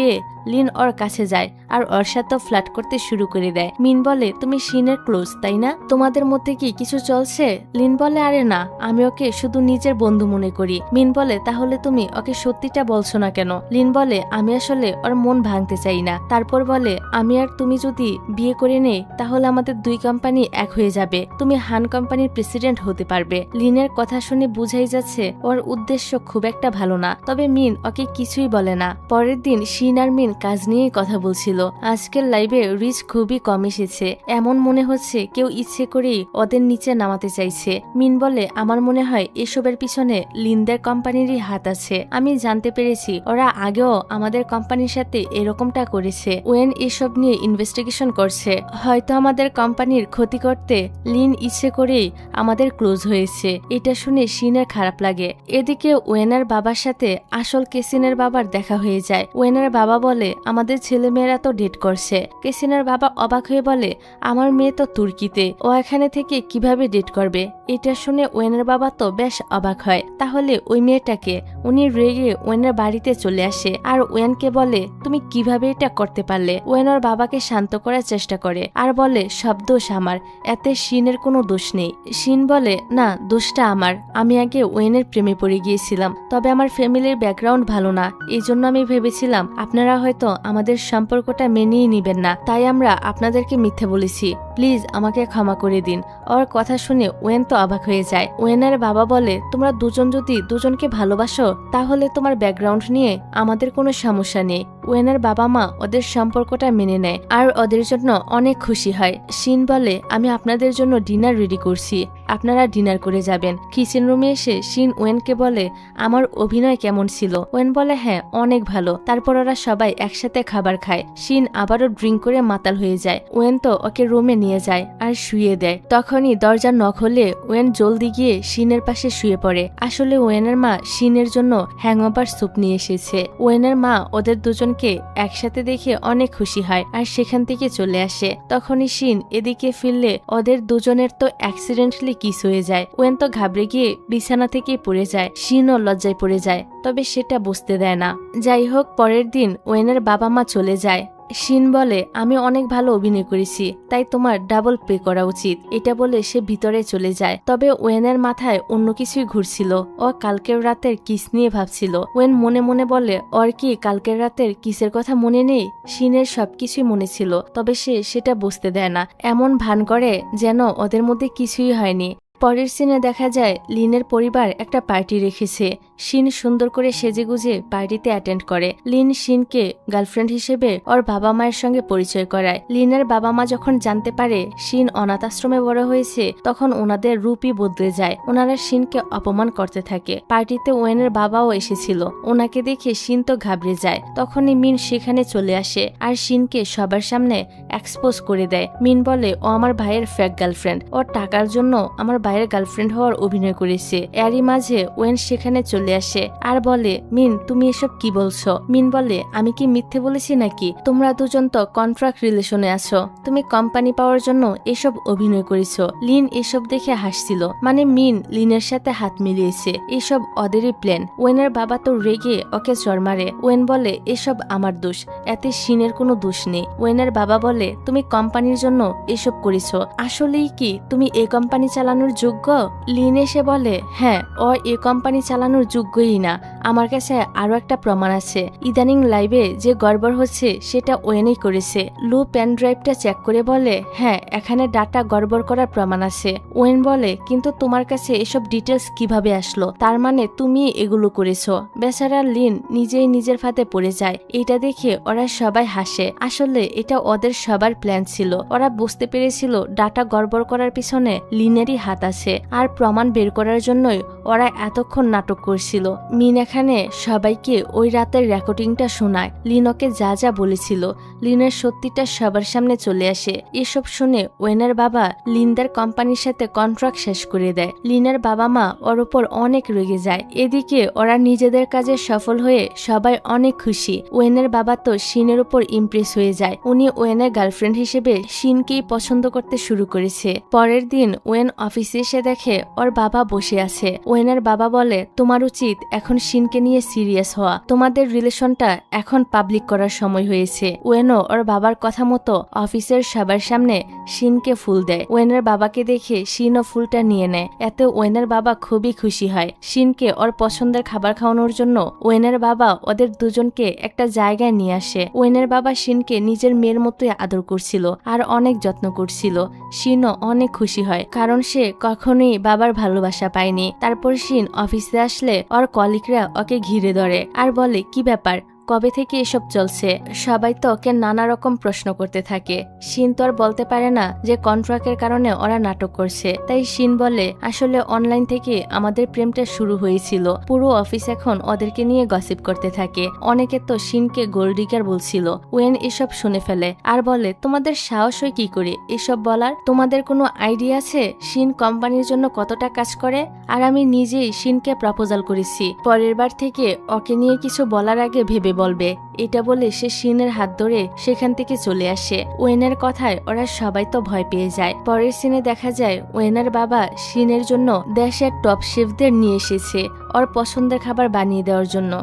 লিন ওর কাছে যায় আর ওর সাথে ফ্ল্যাট করতে শুরু করে দেয়। মিন বলে তুমি শিনের ক্লোজ তাই না, তোমাদের মধ্যে কি কিছু চলছে? লিন বলে আরে না, আমি ওকে শুধু নিজের বন্ধু মনে করি। মিন বলে তাহলে তুমি ওকে সত্যিটা বলছো না কেন? লিন বলে আমি আসলে ওর মন ভাঙতে চাই না। তারপর বলে আমি আর তুমি যদি বিয়ে করে নেই তাহলে আমাদের 2 কোম্পানি এক হয়ে যাবে, তুমি হান কোম্পানির প্রেসিডেন্ট হতে পারবে। লিনের কথা শুনে বুঝাই যাচ্ছে ওর উদ্দেশ্য খুব একটা ভালো না, তবে মিন ওকে কিছুই বলে না। পরের দিন শিন শিন আর মিন কাজ নিয়েই কথা বলছিল। আজকের লাইভে রিচ খুবই কম এসেছে, এমন মনে হচ্ছে কেউ ইচ্ছে করেই ওদের নিচে নামাতে চাইছে। মিন বলে, আমার মনে হয় এসবের পিছনে লিনদের কোম্পানিরই হাত আছে। আমি জানতে পেরেছি ওরা আগেও আমাদের কোম্পানির সাথে এরকমটা করেছে। ওয়েন এসব নিয়ে ইনভেস্টিগেশন করছে। হয়তো আমাদের কোম্পানির ক্ষতি করতে লিন ইচ্ছে করেই আমাদের ক্লোজ হয়েছে। এটা শুনে শিনের খারাপ লাগে। এদিকে ওয়েনের বাবার সাথে আসল কেসিনের বাবার দেখা হয়ে যায়। ওয়েনের বাবা বলে, আমাদের ছেলেমেয়েরা তো ডেট করছে। কেসিনের বাবা অবাক হয়ে বলে, আমার মেয়ে তো তুর্কিতে, ও এখানে থেকে কিভাবে ডেট করবে? এটা শুনে ওয়েনের বাবা তো বেশ অবাক হয়। তাহলে ওই মেয়েটাকে? উনি রেগে ওয়েনের বাড়িতে চলে আসে আর ওয়েনকে বলে, তুমি কিভাবে এটা করতে পারলে? ওয়েন ওর বাবাকে শান্ত করার চেষ্টা করে আর বলে, সব দোষ আমার, এতে শিনের কোনো দোষ নেই। শিন বলে, না, দোষটা আমার। আমি আগে ওয়েনের প্রেমে পড়ে গিয়েছিলাম, তবে আমার ফ্যামিলির ব্যাকগ্রাউন্ড ভালো না, এই জন্য আমি ভেবেছিলাম আপনারা হয়তো আমাদের সম্পর্কটা মেনেই নিবেন না, তাই আমরা আপনাদেরকে মিথ্যে বলেছি। প্লিজ আমাকে ক্ষমা করে দিন। ওর কথা শুনে ওয়েন তো অবাক হয়ে যায়। ওয়েনের বাবা বলে, তোমরা দুজন যদি দুজনকে ভালোবাসো তাহলে তোমার ব্যাকগ্রাউন্ড নিয়ে আমাদের কোনো সমস্যা নেই। ওয়েনের বাবা মা ওদের সম্পর্কটা মেনে নেয় আর ওদের জন্য অনেক খুশি হয়। শিন বলে, আমি আপনাদের জন্য ডিনার রেডি করছি, আপনারা ডিনার করে যাবেন। কিচেন রুমে এসে শিন ওয়েনকে বলে, আমার অভিনয় কেমন ছিল? ওয়েন বলে, হ্যাঁ, অনেক ভালো। তারপর ওরা সবাই একসাথে খাবার খায়। শিন আবারও ড্রিঙ্ক করে মাতাল হয়ে যায়। ওয়েন তো ওকে রুমে নিয়ে যায় আর শুয়ে দেয়। তখনই দরজা নক হলে ওয়েন জলদি গিয়ে শিনের পাশে শুয়ে পড়ে। আসলে ওয়েনের মা শিনের জন্য হ্যাংওভার স্যুপ নিয়ে এসেছে। ওয়েনের মা ওদের দুজনকে একসাথে দেখে অনেক খুশি হয় আর সেখান থেকে চলে আসে। তখনই শিন এদিকে ফিরলে ওদের দুজনের তো অ্যাক্সিডেন্টলি কিস হয়ে যায়। ওয়েন তো ঘাবড়ে গিয়ে বিছানা থেকে পড়ে যায়। শিনও লজ্জায় পড়ে যায়, তবে সেটা বুঝতে দেয় না। যাই হোক, পরের দিন ওয়েনের বাবা মা চলে যায়। শিন বলে, আমি অনেক ভালো অভিনয় করেছি, তাই তোমার ডাবল পে করা উচিত। এটা বলে সে ভিতরে চলে যায়। তবে ওয়েনের মাথায় অন্য কিছুই ঘুরছিল। ও কালকের রাতের কিস নিয়ে ভাবছিল। ওয়েন মনে মনে বলে, ওর কি কালকের রাতের কিসের কথা মনে নেই? শিনের সবকিছুই মনে ছিল, তবে সে সেটা বুঝতে দেয় না। এমন ভান করে যেন ওদের মধ্যে কিছুই হয়নি। পরের সিনে দেখা যায় লিনের পরিবার একটা পার্টি রেখেছে। শিন সুন্দর করে সেজেগুজে পার্টিতে অ্যাটেন্ড করে। লিন শিনকে গার্লফ্রেন্ড হিসেবে ওর বাবা মায়ের সঙ্গে পরিচয় করায়। লিনের বাবা মা যখন জানতে পারে শিন অনাথ আশ্রমে বড় হয়েছে, তখন ওনাদের রূপই বদলে যায়। ওনারা শিনকে অপমান করতে থাকে। পার্টিতে ওয়েনের বাবাও এসেছিল। ওনাকে দেখে শিন তো ঘাবড়ে যায়। তখনই মিন সেখানে চলে আসে আর শিনকে সবার সামনে এক্সপোজ করে দেয়। মিন বলে, ও আমার ভাইয়ের ফেক গার্লফ্রেন্ড, ওর টাকার জন্য আমার ভাইয়ের গার্লফ্রেন্ড হওয়ার অভিনয় করেছে। এরই মাঝে ওয়েন সেখানে চলে আসে আর বলে, মিন, তুমি এসব কি বলছো? মিন বলে, আমি কি মিথ্যে বলেছি নাকি? তোমরা দুজন তো কন্ট্রাক্ট রিলেশনে আছো, তুমি কোম্পানি পাওয়ার জন্য এসব অভিনয় করেছো। লিন এসব দেখে হাসছিল, মানে মিন লিনের সাথে হাত মিলিয়েছে। এসব ওদেরই প্ল্যান। ওয়েনের বাবা তো রেগে ওকে চর মারে। ওয়েন বলে, এসব আমার দোষ, এতে শিনের কোনো দোষ নেই। ওয়েনের বাবা বলে, তুমি কোম্পানির জন্য এসব করেছো, আসলেই কি তুমি এই কোম্পানি চালানোর যোগ্য? লিন এসে বলে, হ্যাঁ, ও এই কোম্পানি চালানোর যোগ্যই না। আমার কাছে আরো একটা প্রমাণ আছে। ইদানিং লাইভে যে গড়বড় হচ্ছে সেটা ওয়েনই করেছে। লু পেন ড্রাইভটা চেক করে বলে, হ্যাঁ, এখানে ডাটা গড়বড় করার প্রমাণ আছে। ওয়েন বলে, কিন্তু তোমার কাছে এসব ডিটেলস কিভাবে আসলো? তার মানে তুমি এগুলো করেছো। বেচারা লিন নিজেই নিজের ফাঁদে পড়ে যায়। এটা দেখে ওরা সবাই হাসে। আসলে এটা ওদের সবার প্ল্যান ছিল। ওরা বুঝতে পেরেছিল ডাটা গড়বড় করার পিছনে লিনেরই হাত আছে, আর প্রমাণ বের করার জন্যই ওরা এতক্ষণ নাটক করছিল। মিন এখানে সবাইকে ওই রাতের রেকর্ডিংটা শোনায়। লিনকে যা যা বলেছিল। লিনের সত্যিটা সবার সামনে চলে আসে। এসব শুনে ওয়েনের বাবা লিনদের কোম্পানির সাথে কন্ট্রাক্ট শেষ করে দেয়। লিনের বাবা মা ওর উপর অনেক রেগে যায়। এদিকে ওরা নিজেদের কাজে সফল হয়ে সবাই অনেক খুশি। ওয়েনের বাবা তো শিনের উপর ইমপ্রেস হয়ে যায়। উনি ওয়েনের গার্লফ্রেন্ড হিসেবে শিনকেই পছন্দ করতে শুরু করেছে। পরের দিন ওয়েন অফিসে এসে দেখে ওর বাবা বসে আছে। ওয়েনের বাবা বলে, তোমার উচিত এখন শিনকে নিয়ে সিরিয়াস হওয়া। তোমাদের রিলেশনটা এখন পাবলিক করার সময় হয়েছে। ওয়েনও ওর বাবার কথা মতো অফিসের সবার সামনে শিনকে ফুল দেয়। ওয়েনের বাবাকে দেখে শিনও ফুলটা নিয়ে নেয়। এতে ওয়েনের বাবা খুবই খুশি হয়। শিনকে ওর পছন্দের খাবার খাওয়ানোর জন্য ওয়েনের বাবা ওদের দুজনকে একটা জায়গায় নিয়ে আসে। ওয়েনের বাবা শিনকে নিজের মেয়ের মতোই আদর করছিল আর অনেক যত্ন করছিল। শিনও অনেক খুশি হয়, কারণ সে কখনোই বাবার ভালোবাসা পায়নি। তারপর শিন অফিসে আসলে ওর কলিগরা ওকে ঘিরে ধরে আর বলে, কি ব্যাপার, কবে থেকে এসব চলছে? সবাই তো ওকে নানা রকম প্রশ্ন করতে থাকে। শিন তো আর বলতে পারে না যে কন্ট্রাক্টের কারণে ওরা নাটক করছে। তাই শিন বলে, আসলে অনলাইন থেকে আমাদের প্রেমটা শুরু হয়েছিল। পুরো অফিস এখন ওদেরকে নিয়ে গসিপ করতে থাকে। অনেকে তো শিনকে গোল্ড ডিগার বলছিল। ওয়েন এসব শুনে ফেলে আর বলে, তোমাদের সাহস হয় কি করে এসব বলার? তোমাদের কোনো আইডিয়া আছে শিন কোম্পানির জন্য কতটা কাজ করে? আর আমি নিজেই শিনকে প্রপোজাল করেছি, পরের বার থেকে ওকে নিয়ে কিছু বলার আগে ভেবে বলবে। এটা বলে সে শিনের হাত ধরে সেখান থেকে চলে আসে। ওয়েনের কথায় ওরা সবাই তো ভয় পেয়ে যায়। পরের সিনে দেখা যায় ওয়েনের বাবা শিনের জন্য দেশের টপ শেফদের নিয়ে এসেছে ওর পছন্দের খাবার বানিয়ে দেওয়ার জন্য।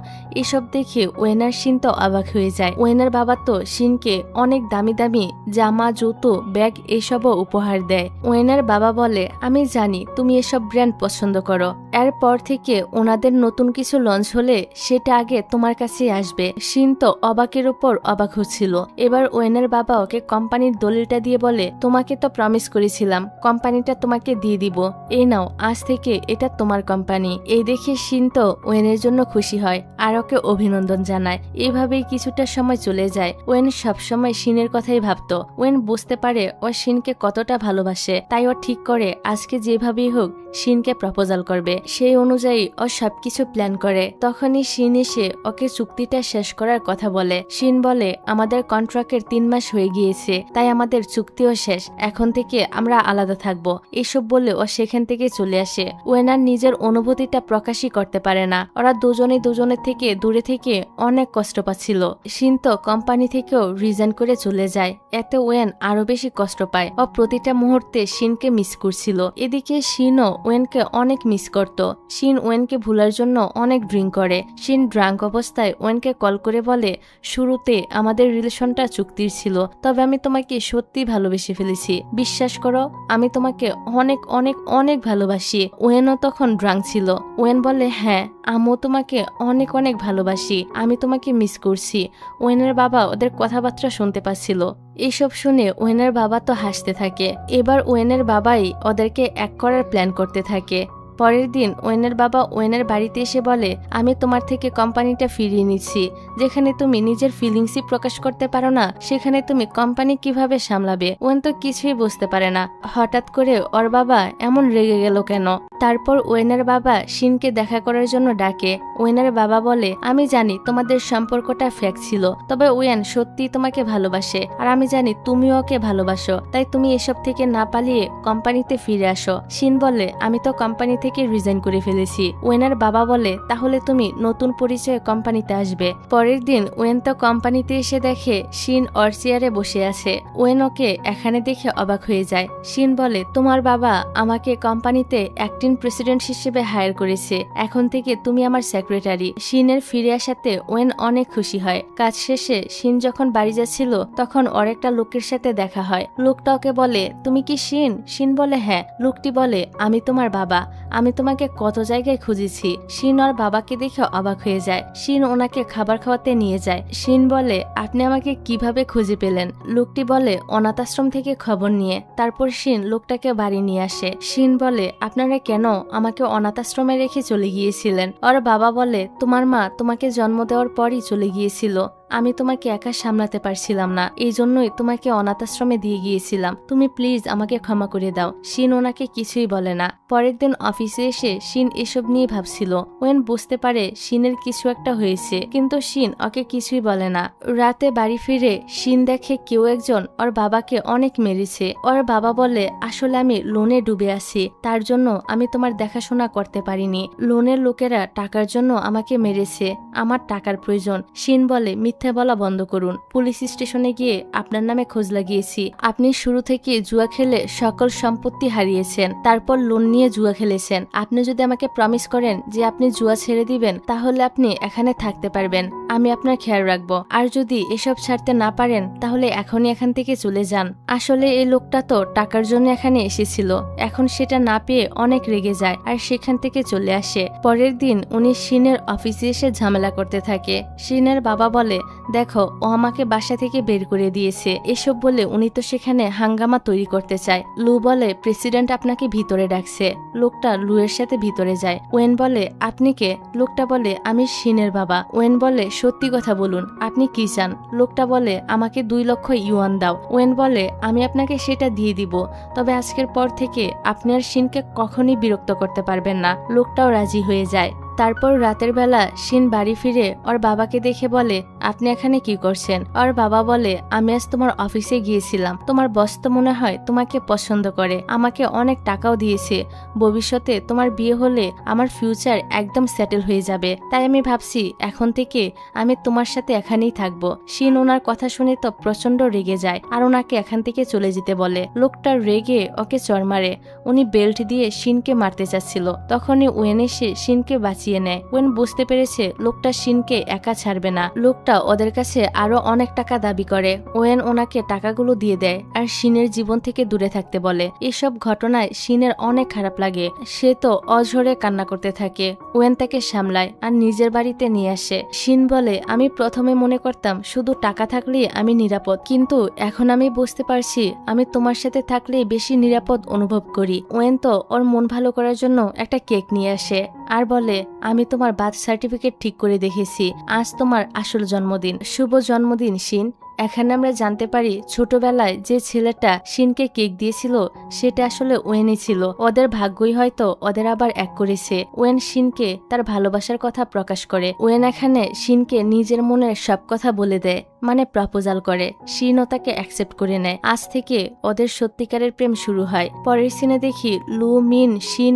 এসব দেখে ওয়েনার শিন তো অবাক হয়ে যায়। ওয়েনার বাবা তো শিনকে অনেক দামি দামি জামা, জুতো, ব্যাগ এসবও উপহার দেয়। ওয়েনার বাবা বলে, আমি জানি তুমি এসব ব্র্যান্ড পছন্দ করো। এরপর থেকে ওনাদের নতুন কিছু লঞ্চ হলে সেটা আগে তোমার কাছে আসবে। শিন তো অবাকের উপর অবাক হচ্ছিল। এবার ওয়েনের বাবা ওকে কোম্পানির দলিলটা দিয়ে বলে, তোমাকে তো প্রমিস করেছিলাম কোম্পানিটা তোমাকে দিয়ে দিব, এই নাও আজ থেকে এটা তোমার কোম্পানি। এই দেখে শিন তো ওয়েনের জন্য খুশি হয় আর ওকে অভিনন্দন জানায়। এভাবেই কিছুটা সময় চলে যায়। ওয়েন সবসময় শিনের কথাই ভাবতো। ওয়েন বুঝতে পারে ও শিনকে কতটা ভালোবাসে, তাই ও ঠিক করে আজকে যেভাবেই হোক শিনকে প্রপোজাল করবে। সেই অনুযায়ী ও সবকিছু প্ল্যান করে। তখনই শিন এসে ওকে চুক্তিটা শেষ করার কথা বলে। শিন বলে, আমাদের কন্ট্রাক্টের 3 মাস হয়ে গিয়েছে, তাই আমাদের চুক্তিও শেষ। এখন থেকে আমরা আলাদা থাকবো। এসব বলে ও সেখান থেকে চলে আসে। ওয়েনার নিজের অনুভূতিটা প্রকাশই করতে পারে না। ওরা দুজনের থেকে দূরে থেকে অনেক কষ্ট পাচ্ছিল। শিন তো কোম্পানি থেকেও রিজাইন করে চলে যায়। এতে ওয়েন আরো বেশি কষ্ট পায়। ও প্রতিটা মুহূর্তে শিনকে মিস করছিল। এদিকে শিনও ওয়েনকে অনেক মিস করত। শিন ওয়েনকে ভুলার জন্য অনেক ড্রিঙ্ক করে। শিন ড্রাঙ্ক অবস্থায় ওয়েনকে কল করে বলে, শুরুতে আমাদের রিলেশনটা চুক্তির ছিল, তবে আমি তোমাকে সত্যি ভালোবেসে ফেলেছি। বিশ্বাস করো, আমি তোমাকে অনেক অনেক অনেক ভালোবাসি। ওয়েনও তখন ড্রাঙ্ক ছিল। ওয়েন বলে, হ্যাঁ আমিও তোমাকে অনেক অনেক ভালোবাসি, আমি তোমাকে মিস করছি। ওয়েনের বাবা ওদের কথাবার্তা শুনতে পাচ্ছিল। এইসব শুনে ওয়েনের বাবা তো হাসতে থাকে। এবার ওয়েনের বাবাই ওদেরকে এক করার প্ল্যান করতে থাকে। পরের দিন ওয়েনের বাবা ওয়েনের বাড়িতে এসে বলে, আমি তোমার থেকে কোম্পানিটা ফিরিয়ে নিচ্ছি। যেখানে তুমি নিজের ফিলিংসই প্রকাশ করতে পারো না, সেখানে তুমি কোম্পানি কিভাবে সামলাবে? ওয়েন তো কিছুই বুঝতে পারে না হঠাৎ করে ওর বাবা এমন রেগে গেল কেন। তারপর ওয়েনের বাবা শিনকে দেখা করার জন্য ডাকে। ওয়েনের বাবা বলে, আমি জানি তোমাদের সম্পর্কটা ফেক ছিল, তবে ওয়েন সত্যি তোমাকে ভালোবাসে আর আমি জানি তুমিও ওকে ভালোবাসো। তাই তুমি এসব থেকে না পালিয়ে কোম্পানিতে ফিরে আসো। শিন বলে, আমি তো কোম্পানি থেকে রিজাইন করে ফেলেছি। ওয়েনের বাবা বলে, তাহলে তুমি নতুন পরিচয়ে কোম্পানিতে আসবে। পরের দিন ওয়েন তো কোম্পানিতে এসে দেখে শিন ওর চেয়ারে বসে আছে। ওয়েন ওকে এখানে দেখে অবাক হয়ে যায়। শিন বলে, তোমার বাবা আমাকে কোম্পানিতে অ্যাক্টিং প্রেসিডেন্ট হিসেবে হায়ার করেছে, এখন থেকে তুমি আমার সেক্রেটারি। শিনের ফিরে আসাতে ওয়েন অনেক খুশি হয়। কাজ শেষে শিন যখন বাড়ি যাচ্ছিল তখন ওর একটা লোকের সাথে দেখা হয়। লোকটা ওকে বলে, তুমি কি শিন? শিন বলে, হ্যাঁ। লোকটি বলে, আমি তোমার বাবা, আমি তোমাকে কত জায়গায় খুঁজেছি। শিন ওর বাবাকে দেখে অবাক হয়ে যায়। শিন ওনাকে খাবার খাওয়াতে নিয়ে যায়। শিন বলে, আপনি আমাকে কিভাবে খুঁজে পেলেন? লোকটি বলে, অনাথ আশ্রম থেকে খবর নিয়ে। তারপর শিন লোকটাকে বাড়ি নিয়ে আসে। শিন বলে, আপনারা কেন আমাকে অনাথ আশ্রমে রেখে চলে গিয়েছিলেন? ওর বাবা বলে, তোমার মা তোমাকে জন্ম দেওয়ার পরই চলে গিয়েছিল, আমি তোমাকে একা সামলাতে পারছিলাম না, এই জন্যই তোমাকে অনাথ আশ্রমে দিয়ে গিয়েছিলাম, তুমি প্লিজ আমাকে ক্ষমা করে দাও। শিন ওনাকে কিছুই বলে না। পরের দিন অফিসে এসে শিন এসব নিয়ে ভাবছিল। ওয়েন বুঝতে পারে শিনের কিছু একটা হয়েছে, কিন্তু শিন ওকে কিছুই বলে না। রাতে বাড়ি ফিরে শিন দেখে কেউ একজন ওর বাবাকে অনেক মেরেছে। ওর বাবা বলে, আসলে আমি লোনে ডুবে আছি, তার জন্য আমি তোমার দেখাশোনা করতে পারিনি। লোনের লোকেরা টাকার জন্য আমাকে মেরেছে, আমার টাকার প্রয়োজন। শিন বলে, মিথ্যা বলা বন্ধ করুন, পুলিশ স্টেশনে গিয়ে আপনার নামে খোঁজ লাগিয়েছি। আপনি শুরু থেকে জুয়া খেলে সকল সম্পত্তি হারিয়েছেন, তারপর লোন নিয়ে জুয়া খেলেছেন। আপনি যদি আমাকে প্রমিস করেন যে আপনি জুয়া ছেড়ে দিবেন, তাহলে আপনি এখানে থাকতে পারবেন, আমি আপনার খেয়াল রাখবো। আর যদি এসব ছাড়তে না পারেন তাহলে এখনই এখান থেকে চলে যান। আসলে এই লোকটা তো টাকার জন্য এখানে এসেছিল, এখন সেটা না পেয়ে অনেক রেগে যায় আর সেখান থেকে চলে আসে। পরের দিন উনি শিনের অফিসে এসে ঝামেলা করতে থাকে। শিনের বাবা বলে, দেখো ও আমাকে বাসা থেকে বের করে দিয়েছে। এসব বলে উনি তো সেখানে হাঙ্গামা তৈরি করতে চায়। লু বলে প্রেসিডেন্ট আপনাকে ভিতরে ডাকছে। লোকটা লুয়ের সাথে ভিতরে যায়। ওয়েন বলে আপনি কে? লোকটা বলে আমি শিনের বাবা। ওয়েন বলে সত্যি কথা বলুন, আপনি কি চান? লোকটা বলে আমাকে 2 লক্ষ ইউয়ান দাও। ওয়েন বলে আমি আপনাকে সেটা দিয়ে দিব, তবে আজকের পর থেকে আপনি আর শিনকে কখনই বিরক্ত করতে পারবেন না। লোকটাও রাজি হয়ে যায়। তারপর রাতের বেলা শিন বাড়ি ফিরে ওর বাবাকে দেখে বলে আপনি এখানে কি করছেন? ওর বাবা বলে আমি আজ তোমার অফিসে গিয়েছিলাম, তোমার বস তো মনে হয় তোমাকে পছন্দ করে, আমাকে অনেক টাকাও দিয়েছে। ভবিষ্যতে তোমার বিয়ে হলে আমার ফিউচার একদম সেটেল হয়ে যাবে, তাই আমি ভাবছি এখন থেকে আমি তোমার সাথে এখানেই থাকবো। শিন ওনার কথা শুনে তো প্রচন্ড রেগে যায় আর ওনাকে এখান থেকে চলে যেতে বলে। লোকটা রেগে ওকে চড় মারে। উনি বেল্ট দিয়ে শিনকে মারতে চাচ্ছিল, তখনই ওয়েন এসে শিনকে বাঁচিয়ে নেয়। ওয়েন বুঝতে পেরেছে লোকটা শিনকে একা ছাড়বে না। লোকটা ওদের কাছে আরো অনেক টাকা দাবি করে। ওয়েন ওনাকে টাকাগুলো দিয়ে দেয় আর শিনের জীবন থেকে দূরে থাকতে বলে। এসব ঘটনায় শিনের অনেক খারাপ লাগে। সে তো অঝরে কান্না করতে থাকে। ওয়েন তাকে সামলায় আর নিজের বাড়িতে নিয়ে আসে। শিন বলে আমি প্রথমে মনে করতাম শুধু টাকা থাকলেই আমি নিরাপদ, কিন্তু এখন আমি বুঝতে পারছি আমি তোমার সাথে থাকলেই বেশি নিরাপদ অনুভব করি। ওয়েন তো ওর মন ভালো করার জন্য একটা কেক নিয়ে আসে আর বলে আমি তোমার বার্থ সার্টিফিকেট ঠিক করে দেখেছি, আজ তোমার আসল জন্মদিন। শুভ জন্মদিন শিন। এখানে আমরা জানতে পারি ছোটবেলায় যে ছেলেটা শিনকে কেক দিয়েছিল সেটা আসলে ওয়েনই ছিল। ওদের ভাগ্যই হয়তো ওদের আবার এক করেছে। ওয়েন শিনকে তার ভালোবাসার কথা প্রকাশ করে। ওয়েন এখানে শিনকে নিজের মনের সব কথা বলে দেয়, মানে প্রপোজাল করে। শিনও তাকে অ্যাকসেপ্ট করে নেয়। আজ থেকে ওদের সত্যিকারের প্রেম শুরু হয়। পরের সিনে দেখি লু, মিন, শিন,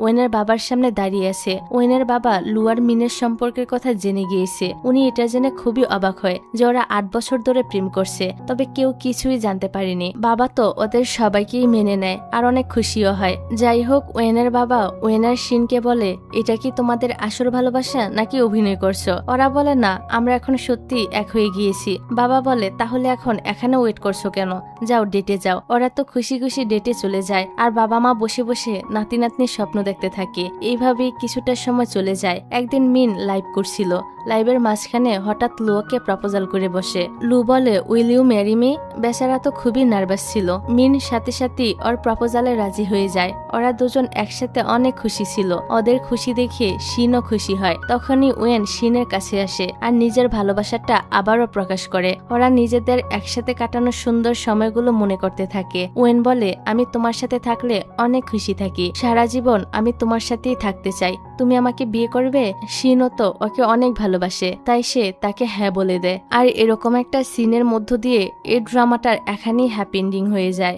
ওয়েনের বাবার সামনে দাঁড়িয়ে আছে। ওয়েনের বাবা লু আর মিনের সম্পর্কের কথা জেনে গিয়েছে। উনি এটা জেনে খুবই অবাক হয় যে ওরা 8 বছর ধরে প্রেম করছে, তবে কেউ কিছুই জানতে পারেনি। বাবা তো ওদের সবাইকেই মেনে নেয় আর অনেক খুশিও হয়। যাই হোক, ওয়েনের বাবা ওয়েন আর শিনকে বলে এটা কি তোমাদের আসল ভালোবাসা নাকি অভিনয় করছো? ওরা বলে না, আমরা এখন সত্যি এক হয়ে গিয়েছি। বাবা বলে তাহলে এখন এখানে ওয়েট করছো কেন? যাও ডেটে যাও। ওরা তো খুশি খুশি ডেটে চলে যায় আর বাবা মা বসে বসে নাতি নাতনির স্বপ্ন দেখতে থাকে। এইভাবেই কিছুটা সময় চলে যায়। একদিন মিন লাইভ করছিল। লাইভের মাঝখানে হঠাৎ লুকে প্রপোজাল করে বসে। লু বলে উইল ইউ ম্যারি মি? বেচারা তো খুবই নার্ভাস ছিল। মিন সাথে সাথে ওর প্রপোজালে রাজি হয়ে যায়। ওরা দুজন একসাথে অনেক খুশি ছিল। ওদের খুশি দেখে শিনও খুশি হয়। তখনই ওয়েন শিনের কাছে আসে আর নিজের ভালোবাসাটা আবারও প্রকাশ করে। ওরা নিজেদের একসাথে কাটানো সুন্দর সময়গুলো মনে করতে থাকে। ওয়েন বলে আমি তোমার সাথে থাকলে অনেক খুশি থাকি, সারা জীবন আমি তোমার সাথেই থাকতে চাই, তুমি আমাকে বিয়ে করবে? শিনও তো ওকে অনেক ভালোবাসে, তাই সে তাকে হ্যাঁ বলে দেয়। আর এরকম একটা সিনের মধ্য দিয়ে এই ড্রামাটার এখানেই হ্যাপি এন্ডিং হয়ে যায়।